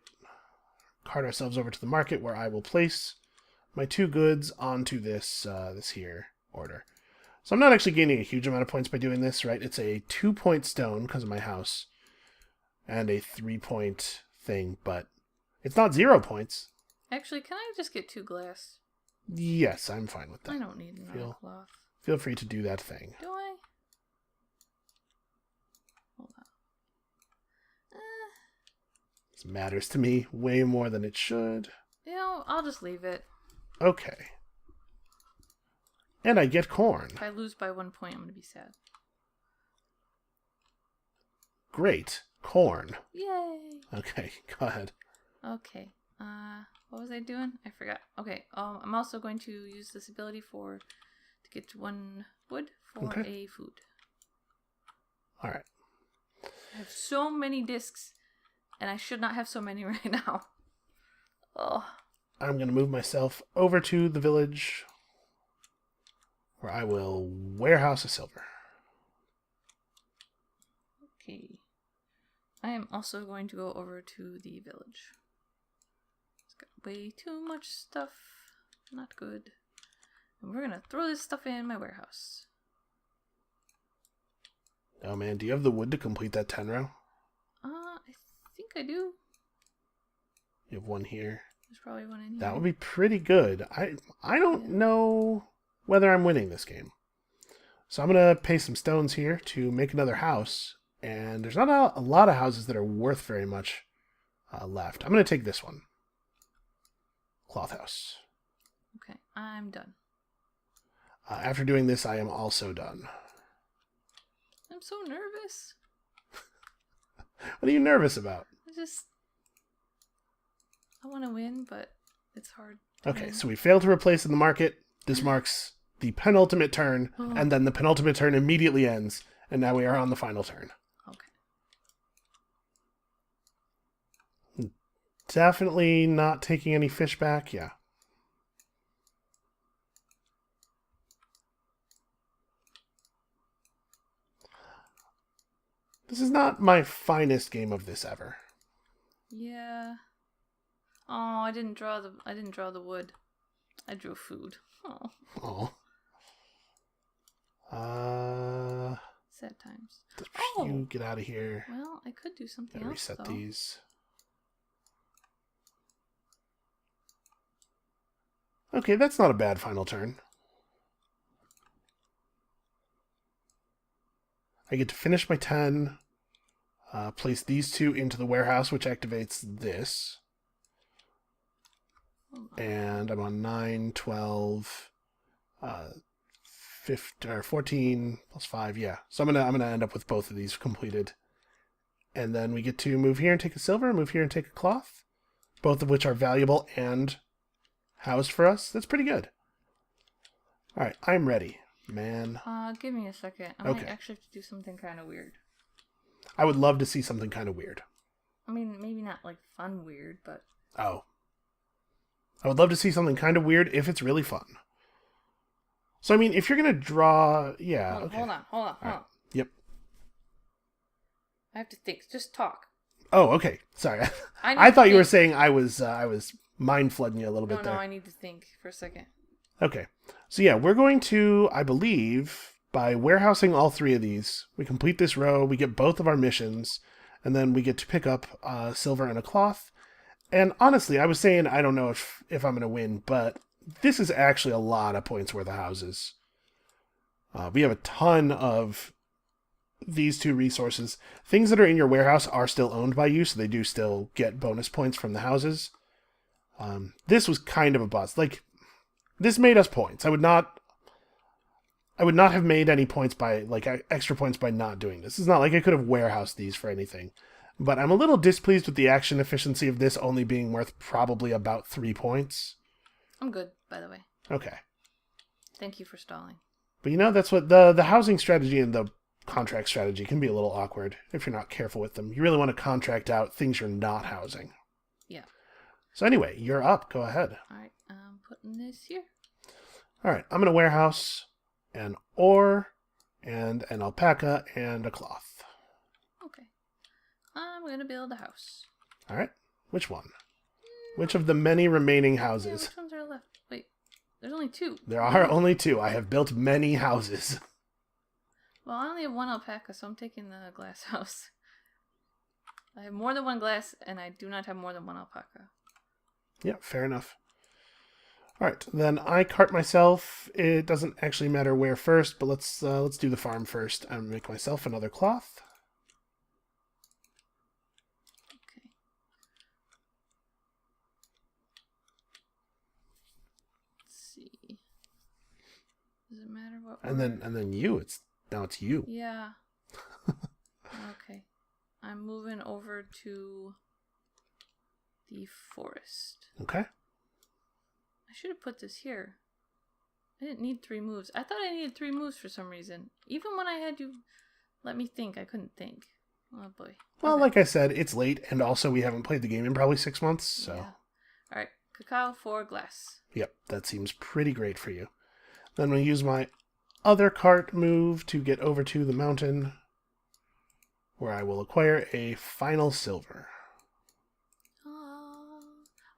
A: Cart ourselves over to the market, where I will place my 2 goods onto this here order. So I'm not actually gaining a huge amount of points by doing this, right? It's a 2-point stone because of my house, and a 3-point thing, but it's not 0 points.
B: Actually, can I just get 2 glass?
A: Yes, I'm fine with that.
B: I don't need another cloth.
A: feel free to do that thing.
B: Do I? Hold on.
A: This matters to me way more than it should.
B: You know, I'll just leave it.
A: Okay. And I get corn.
B: If I lose by 1 point, I'm going to be sad.
A: Great. Corn.
B: Yay!
A: Okay, go ahead.
B: Okay. What was I doing? I forgot. Okay. I'm also going to use this ability to get 1 wood for a food.
A: All right.
B: I have so many discs, and I should not have so many right now. Oh.
A: I'm going to move myself over to the village where I will warehouse a silver.
B: Okay. I am also going to go over to the village. It's got way too much stuff. Not good. And we're going to throw this stuff in my warehouse.
A: Oh man, do you have the wood to complete that 10 row?
B: I think I do.
A: You have one here.
B: There's probably one in here.
A: That would be pretty good. I don't know whether I'm winning this game. So I'm going to pay some stones here to make another house. And there's not a lot of houses that are worth very much left. I'm going to take this one. Cloth house.
B: Okay, I'm done.
A: After doing this, I am also done.
B: I'm so nervous.
A: What are you nervous about?
B: I want to win, but it's hard.
A: Okay, so we failed to replace in the market. This marks the penultimate turn, and then the penultimate turn immediately ends, and now we are on the final turn.
B: Okay.
A: Definitely not taking any fish back, yeah. This is not my finest game of this ever.
B: Yeah. Oh, I didn't draw the wood. I drew food. Oh.
A: Oh.
B: Sad times.
A: You get out of here.
B: Well, I could do something
A: Gotta
B: else.
A: reset
B: though.
A: these. Okay, that's not a bad final turn. I get to finish my 10, place these 2 into the warehouse, which activates this. And I'm on 9, 12, 15, or 14 plus 5, yeah. So I'm gonna end up with both of these completed. And then we get to move here and take a silver, move here and take a cloth, both of which are valuable and housed for us. That's pretty good. All right, I'm ready, man.
B: Give me a second. I might actually have to do something kind of weird.
A: I would love to see something kind of weird.
B: I mean, maybe not like fun weird, but...
A: Oh. I would love to see something kind of weird if it's really fun. So, I mean, if you're going to draw... Yeah, okay.
B: Hold on.
A: Yep.
B: I have to think. Just talk.
A: Oh, okay. Sorry.
B: I
A: I thought you were saying I was mind flooding you a little bit there.
B: No, I need to think for a second.
A: Okay. So, yeah, we're going to, I believe, by warehousing all 3 of these, we complete this row, we get both of our missions, and then we get to pick up silver and a cloth. And honestly, I was saying I don't know if I'm going to win, but this is actually a lot of points worth of houses. We have a ton of these 2 resources. Things that are in your warehouse are still owned by you, so they do still get bonus points from the houses. This was kind of a bust. Like, this made us points. I would not have made any points by, like, extra points by not doing this. It's not like I could have warehoused these for anything. But I'm a little displeased with the action efficiency of this only being worth probably about 3 points.
B: I'm good, by the way.
A: Okay.
B: Thank you for stalling.
A: But you know, that's what the housing strategy and the contract strategy can be a little awkward if you're not careful with them. You really want to contract out things you're not housing.
B: Yeah.
A: So anyway, you're up. Go ahead.
B: All right, I'm putting this here.
A: All right, I'm going to warehouse an ore and an alpaca and a cloth.
B: Okay. I'm going to build a house.
A: All right. Which one? Which of the many remaining
B: Yeah,
A: houses?
B: which ones are left? Wait, there's only 2.
A: There are only 2. I have built many houses.
B: Well, I only have 1 alpaca, so I'm taking the glass house. I have more than 1 glass, and I do not have more than 1 alpaca.
A: Yeah, fair enough. All right, then I cart myself. It doesn't actually matter where first, but let's do the farm first. I'm gonna make myself another cloth.
B: Okay. Let's see. Does it matter what?
A: And then you. Now it's you.
B: Yeah. Okay. I'm moving over to the forest.
A: Okay.
B: I should have put this here. I didn't need 3 moves. I thought I needed 3 moves for some reason. Even when I had you let me think, I couldn't think. Oh boy.
A: Well,
B: Okay.
A: like I said, it's late, and also we haven't played the game in probably 6 months, so...
B: Yeah. Alright, cacao for glass.
A: Yep, that seems pretty great for you. Then we'll use my other cart move to get over to the mountain, where I will acquire a final silver.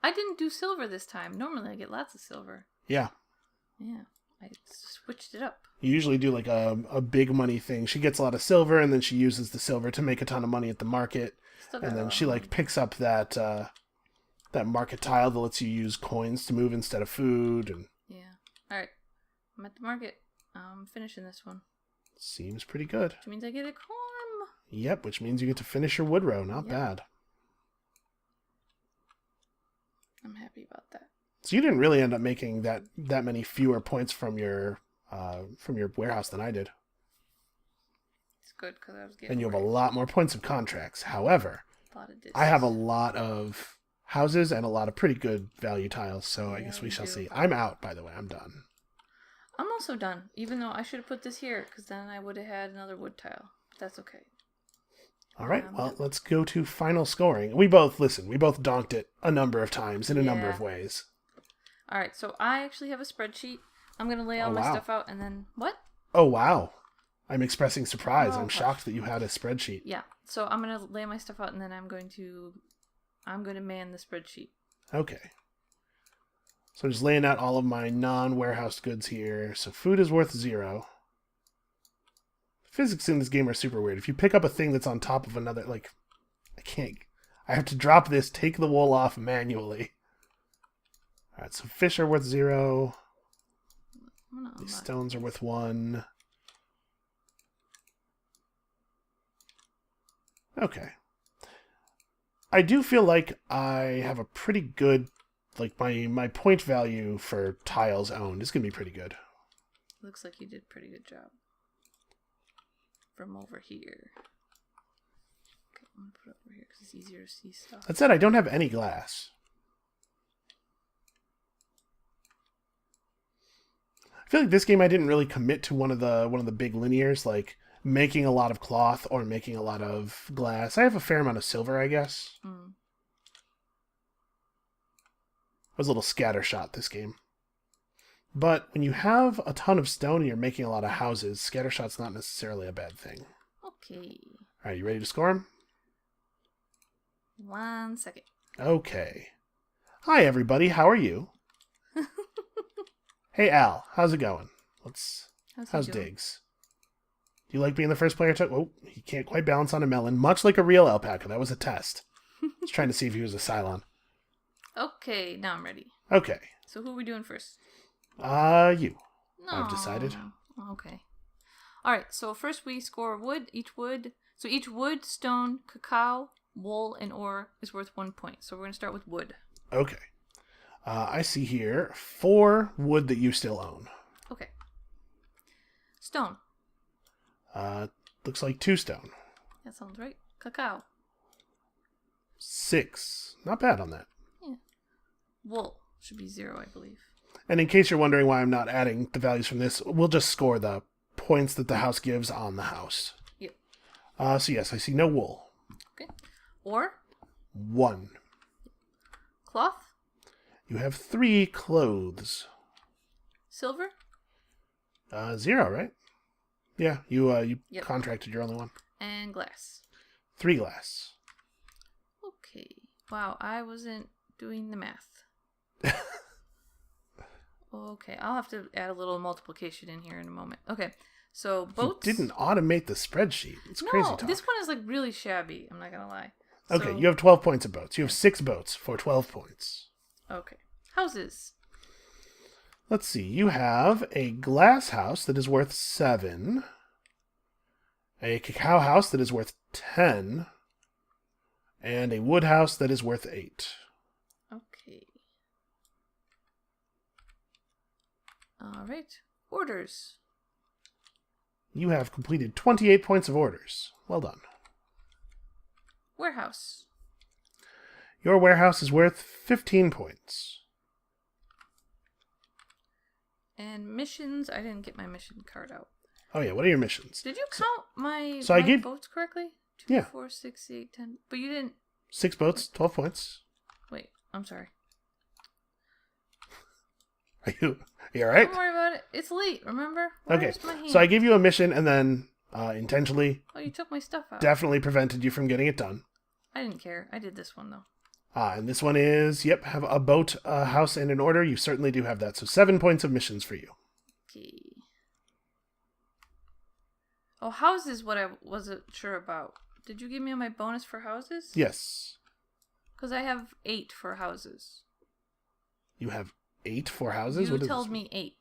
B: I didn't do silver this time. Normally I get lots of silver.
A: Yeah.
B: Yeah, I switched it up.
A: You usually do like a big money thing. She gets a lot of silver, and then she uses the silver to make a ton of money at the market. And then she like picks up that that market tile that lets you use coins to move instead of food. And
B: yeah. Alright, I'm at the market. I'm finishing this one.
A: seems pretty good.
B: Which means I get a corn.
A: Yep, which means you get to finish your wood row. Not bad.
B: I'm happy about that.
A: So you didn't really end up making that many fewer points from your warehouse than I did.
B: It's good because I was getting.
A: And you have a lot more points of contracts. However, I have a lot of houses and a lot of pretty good value tiles. So I guess we shall see. I'm out, by the way. I'm done.
B: I'm also done. Even though I should have put this here because then I would have had another wood tile. But that's okay.
A: All right, well, let's go to final scoring. We both donked it a number of times in a number of ways.
B: All right, so I actually have a spreadsheet. I'm going to lay all my stuff out and then... What?
A: Oh, wow. I'm expressing surprise. I'm shocked that you had a spreadsheet.
B: Yeah, so I'm going to lay my stuff out and then I'm going to man the spreadsheet.
A: Okay. So I'm just laying out all of my non-warehouse goods here. So food is worth 0. Physics in this game are super weird. If you pick up a thing that's on top of another, like, I have to drop this, take the wool off manually. Alright, so fish are worth 0. These stones are worth 1. Okay. I do feel like I have a pretty good, like, my point value for tiles owned is going to be pretty good.
B: Looks like you did a pretty good job. From over here. Okay, I'm going to put it over here because it's easier to see stuff.
A: That said, I don't have any glass. I feel like this game I didn't really commit to one of the big linears, like making a lot of cloth or making a lot of glass. I have a fair amount of silver, I guess. It was a little scattershot, this game. But when you have a ton of stone and you're making a lot of houses, scattershot's not necessarily a bad thing.
B: Okay.
A: Alright, you ready to score them?
B: 1 second.
A: Okay. Hi, everybody. How are you? Hey, Al. How's it going? How's Diggs? Do you like being the first player to... Oh, he can't quite balance on a melon, much like a real alpaca. That was a test. I was trying to see if he was a Cylon.
B: Okay, now I'm ready.
A: Okay.
B: So who are we doing first?
A: You.
B: No.
A: I've decided.
B: Okay. Alright, so first we score wood. So each wood, stone, cacao, wool, and ore is worth 1 point. So we're going to start with wood.
A: Okay. I see here 4 wood that you still own.
B: Okay. Stone.
A: Looks like 2 stone.
B: That sounds right. Cacao.
A: 6. Not bad on that.
B: Yeah. Wool should be 0, I believe.
A: And in case you're wondering why I'm not adding the values from this, we'll just score the points that the house gives on the house.
B: Yep.
A: So yes, I see no wool.
B: Okay. Ore.
A: 1.
B: Cloth.
A: You have 3 clothes.
B: Silver.
A: 0, right? Yeah, you contracted your only one.
B: And glass.
A: 3 glass.
B: Okay. Wow, I wasn't doing the math. Okay, I'll have to add a little multiplication in here in a moment. Okay, so boats...
A: You didn't automate the spreadsheet. It's crazy talk.
B: This one is like really shabby. I'm not going to lie.
A: Okay, you have 12 points of boats. You have 6 boats for 12 points.
B: Okay. Houses.
A: Let's see. You have a glass house that is worth 7, a cacao house that is worth 10, and a wood house that is worth 8.
B: Okay. All right. Orders.
A: You have completed 28 points of orders. Well done.
B: Warehouse.
A: Your warehouse is worth 15 points.
B: And missions. I didn't get my mission card out.
A: Oh yeah, what are your missions?
B: Did you count my
A: I gave
B: boats correctly? 2,
A: Yeah.
B: 4, 6, 8, 10. But you didn't.
A: 6 boats, 12 points.
B: Wait, I'm sorry.
A: Are you alright?
B: Don't worry about it. It's late, remember?
A: Okay,
B: Where's my hand?
A: so I gave you a mission and then intentionally
B: Oh, you took my stuff out.
A: definitely prevented you from getting it done.
B: I didn't care. I did this one, though.
A: And this one is, yep, have a boat, a house, and an order. You certainly do have that. So 7 points of missions for you.
B: Okay. Oh, houses, what I wasn't sure about. Did you give me my bonus for houses?
A: Yes.
B: Because I have 8 for houses.
A: You have 8 for houses?
B: You told me 8.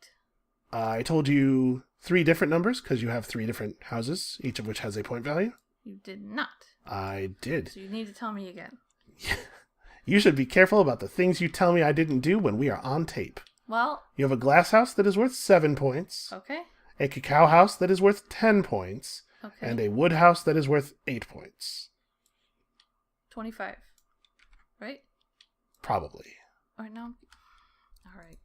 A: I told you 3 different numbers because you have 3 different houses, each of which has a point value.
B: You did not.
A: I did.
B: So you need to tell me again.
A: You should be careful about the things you tell me I didn't do when we are on tape.
B: Well.
A: You have a glass house that is worth 7 points.
B: Okay.
A: A cacao house that is worth 10 points.
B: Okay.
A: And a wood house that is worth 8 points.
B: 25. Right?
A: Probably.
B: Alright, now. Alright.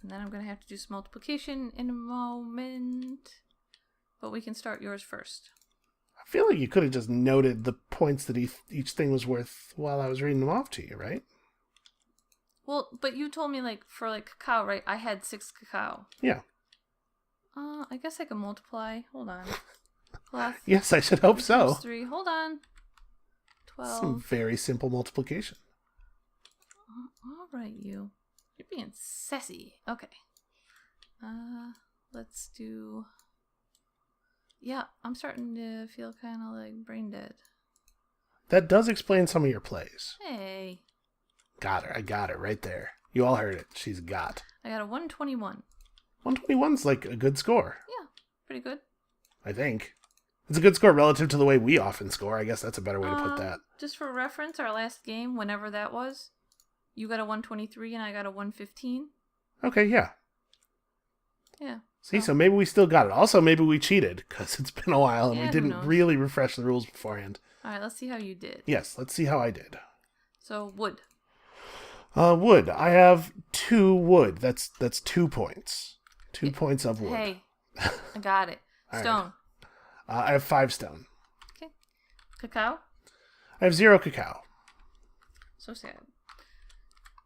B: And then I'm going to have to do some multiplication in a moment. But we can start yours first.
A: I feel like you could have just noted the points that each thing was worth while I was reading them off to you, right?
B: Well, but you told me, for cacao, right? I had 6 cacao.
A: Yeah.
B: I guess I can multiply. Hold on. Plus.
A: Yes, I should hope so.
B: 3. Hold on. 12.
A: Some very simple multiplication.
B: All right, you. You're being sassy. Okay. Let's do... Yeah, I'm starting to feel kind of like brain dead.
A: That does explain some of your plays.
B: Hey.
A: Got her. I got it right there. You all heard it. She's got.
B: I got a 121.
A: 121's like a good score.
B: Yeah, pretty good.
A: I think. It's a good score relative to the way we often score. I guess that's a better way to put that.
B: Just for reference, our last game, whenever that was, you got a 123 and I got a 115.
A: Okay, yeah.
B: Yeah.
A: See, so maybe we still got it. Also, maybe we cheated, because it's been a while and
B: Yeah,
A: we
B: who
A: didn't
B: knows?
A: really refresh the rules beforehand.
B: All right, let's see how you did.
A: Yes, let's see how I did.
B: So, wood.
A: Wood. I have 2 wood. That's 2 points. 2 points of wood.
B: Hey, I got it.
A: All
B: Stone.
A: right. I have 5 stone.
B: Okay. Cacao.
A: I have 0 cacao.
B: So sad.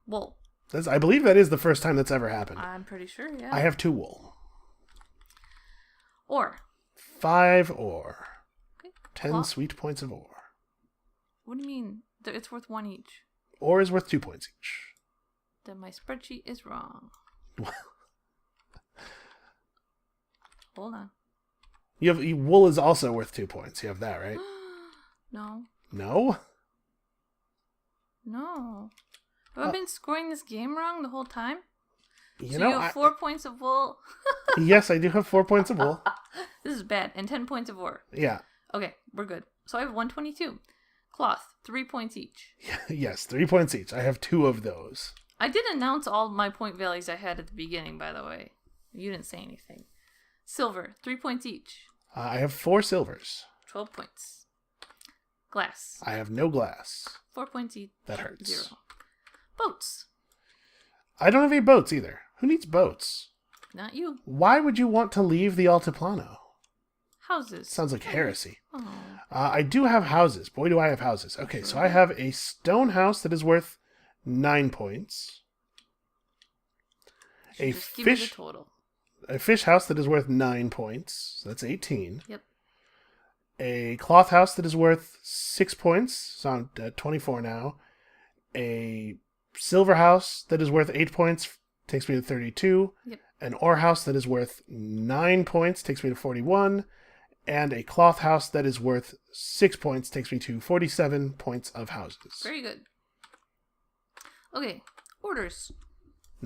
B: Wool.
A: I believe that is the first time that's ever happened.
B: I'm pretty sure, yeah.
A: I have 2 wool.
B: Ore.
A: 5 ore.
B: Okay.
A: 10
B: Well,
A: sweet points of ore.
B: what do you mean? It's worth 1 each.
A: Ore is worth 2 points each.
B: Then my spreadsheet is wrong. Hold on.
A: Wool is also worth 2 points. You have that, right?
B: No.
A: No?
B: No. Have I been scoring this game wrong the whole time?
A: You
B: You have 4 points of wool.
A: Yes, I do have 4 points of wool.
B: This is bad. And 10 points of ore.
A: Yeah.
B: Okay, we're good. So I have 122. Cloth, 3 points each.
A: Yes, 3 points each. I have 2 of those.
B: I did announce all my point values I had at the beginning, by the way. You didn't say anything. Silver, 3 points each.
A: I have 4 silvers.
B: 12 points. Glass,
A: I have no glass.
B: 4 points each.
A: That hurts.
B: 0. Boats,
A: I don't have any boats either. Who needs boats?
B: not you.
A: Why would you want to leave the Altiplano?
B: Houses.
A: Sounds like heresy.
B: Oh.
A: I do have houses. Boy, do I have houses. Okay, so I have a stone house that is worth 9 points. A
B: Just give me the
A: fish,
B: total.
A: a fish house that is worth 9 points. So that's 18.
B: Yep.
A: A cloth house that is worth 6 points. So I'm at 24 now. A silver house that is worth 8 points takes me to 32.
B: Yep.
A: An ore house that is worth 9 points takes me to 41. And a cloth house that is worth 6 points takes me to 47 points of houses.
B: Very good. Okay, orders.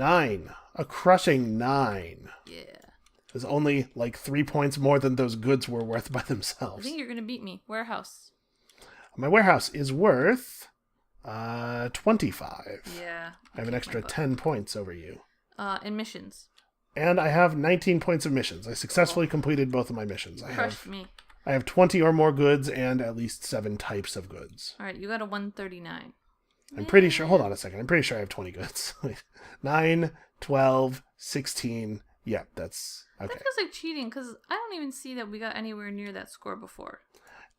A: 9. A crushing 9.
B: Yeah.
A: It was only like 3 points more than those goods were worth by
B: I
A: themselves.
B: think you're going to beat me. Warehouse.
A: My warehouse is worth 25.
B: Yeah.
A: I have an extra 10 points over you.
B: And missions.
A: And I have 19 points of missions. I successfully completed both of my missions.
B: Crushed me.
A: I have 20 or more goods and at least 7 types of goods.
B: All right, you got a 139.
A: I'm pretty sure... Hold on a second. I'm pretty sure I have 20 goods. 9, 12, 16... Yeah, that's... Okay.
B: That feels like cheating, because I don't even see that we got anywhere near that score before.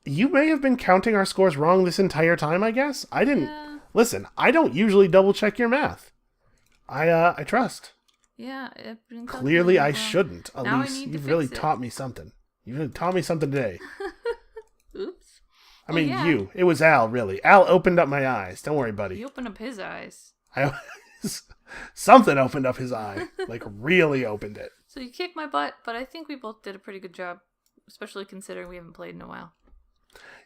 A: You may have been counting our scores wrong this entire time, I guess. I didn't...
B: Yeah.
A: Listen, I don't usually double-check your math. I trust.
B: Yeah.
A: Clearly, I shouldn't.
B: Now
A: Elise, you've really taught me something. You really taught me something today.
B: Oops.
A: I mean, you. It was Al, really. Al opened up my eyes. Don't worry, buddy.
B: He opened up his eyes.
A: Something opened up his eye. Like, really opened it.
B: So you kicked my butt, but I think we both did a pretty good job, especially considering we haven't played in a while.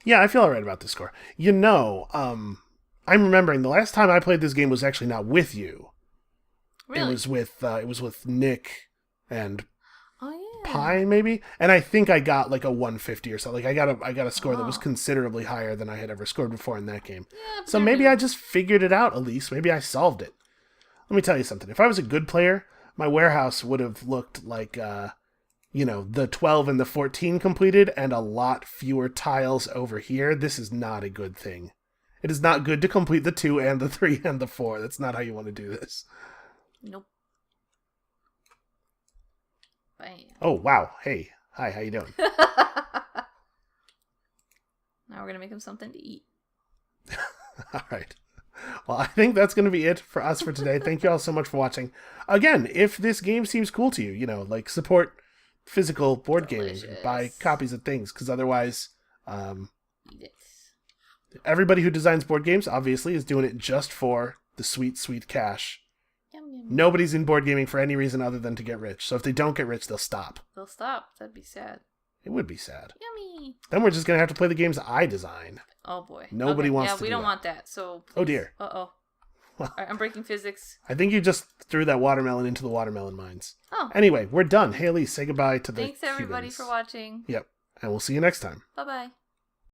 A: Yeah, I feel alright about this score. You know, I'm remembering the last time I played this game was actually not with you.
B: Really?
A: It was with Nick and
B: yeah.
A: Pine, maybe? And I think I got like a 150 or something. Like I got a score that was considerably higher than I had ever scored before in that game.
B: Yeah,
A: so maybe I just figured it out, Elise. Maybe I solved it. Let me tell you something. If I was a good player, my warehouse would have looked like, the 12 and the 14 completed and a lot fewer tiles over here. This is not a good thing. It is not good to complete the 2 and the 3 and the 4. That's not how you want to do this.
B: Nope. Bam.
A: Oh, wow. Hey. Hi, how you doing?
B: Now we're going to make him something to eat.
A: All right. Well, I think that's going to be it for us for today. Thank you all so much for watching. Again, if this game seems cool to you, support physical board gaming. Buy copies of things, because otherwise, everybody who designs board games, obviously, is doing it just for the sweet, sweet cash.
B: Yum, yum.
A: Nobody's in board gaming for any reason other than to get rich. So if they don't get rich, they'll stop.
B: They'll stop. That'd be sad.
A: It would be sad.
B: Yummy.
A: Then we're just going to have to play the games I design.
B: Oh, boy.
A: Nobody wants to do that.
B: Yeah, we don't want that, so please.
A: Oh, dear.
B: Uh-oh. All right, I'm breaking physics.
A: I think you just threw that watermelon into the watermelon mines.
B: Oh.
A: Anyway, we're done. Hey, Elise, say goodbye to the
B: Thanks, everybody,
A: humans.
B: for watching.
A: Yep. And we'll see you next time.
B: Bye-bye.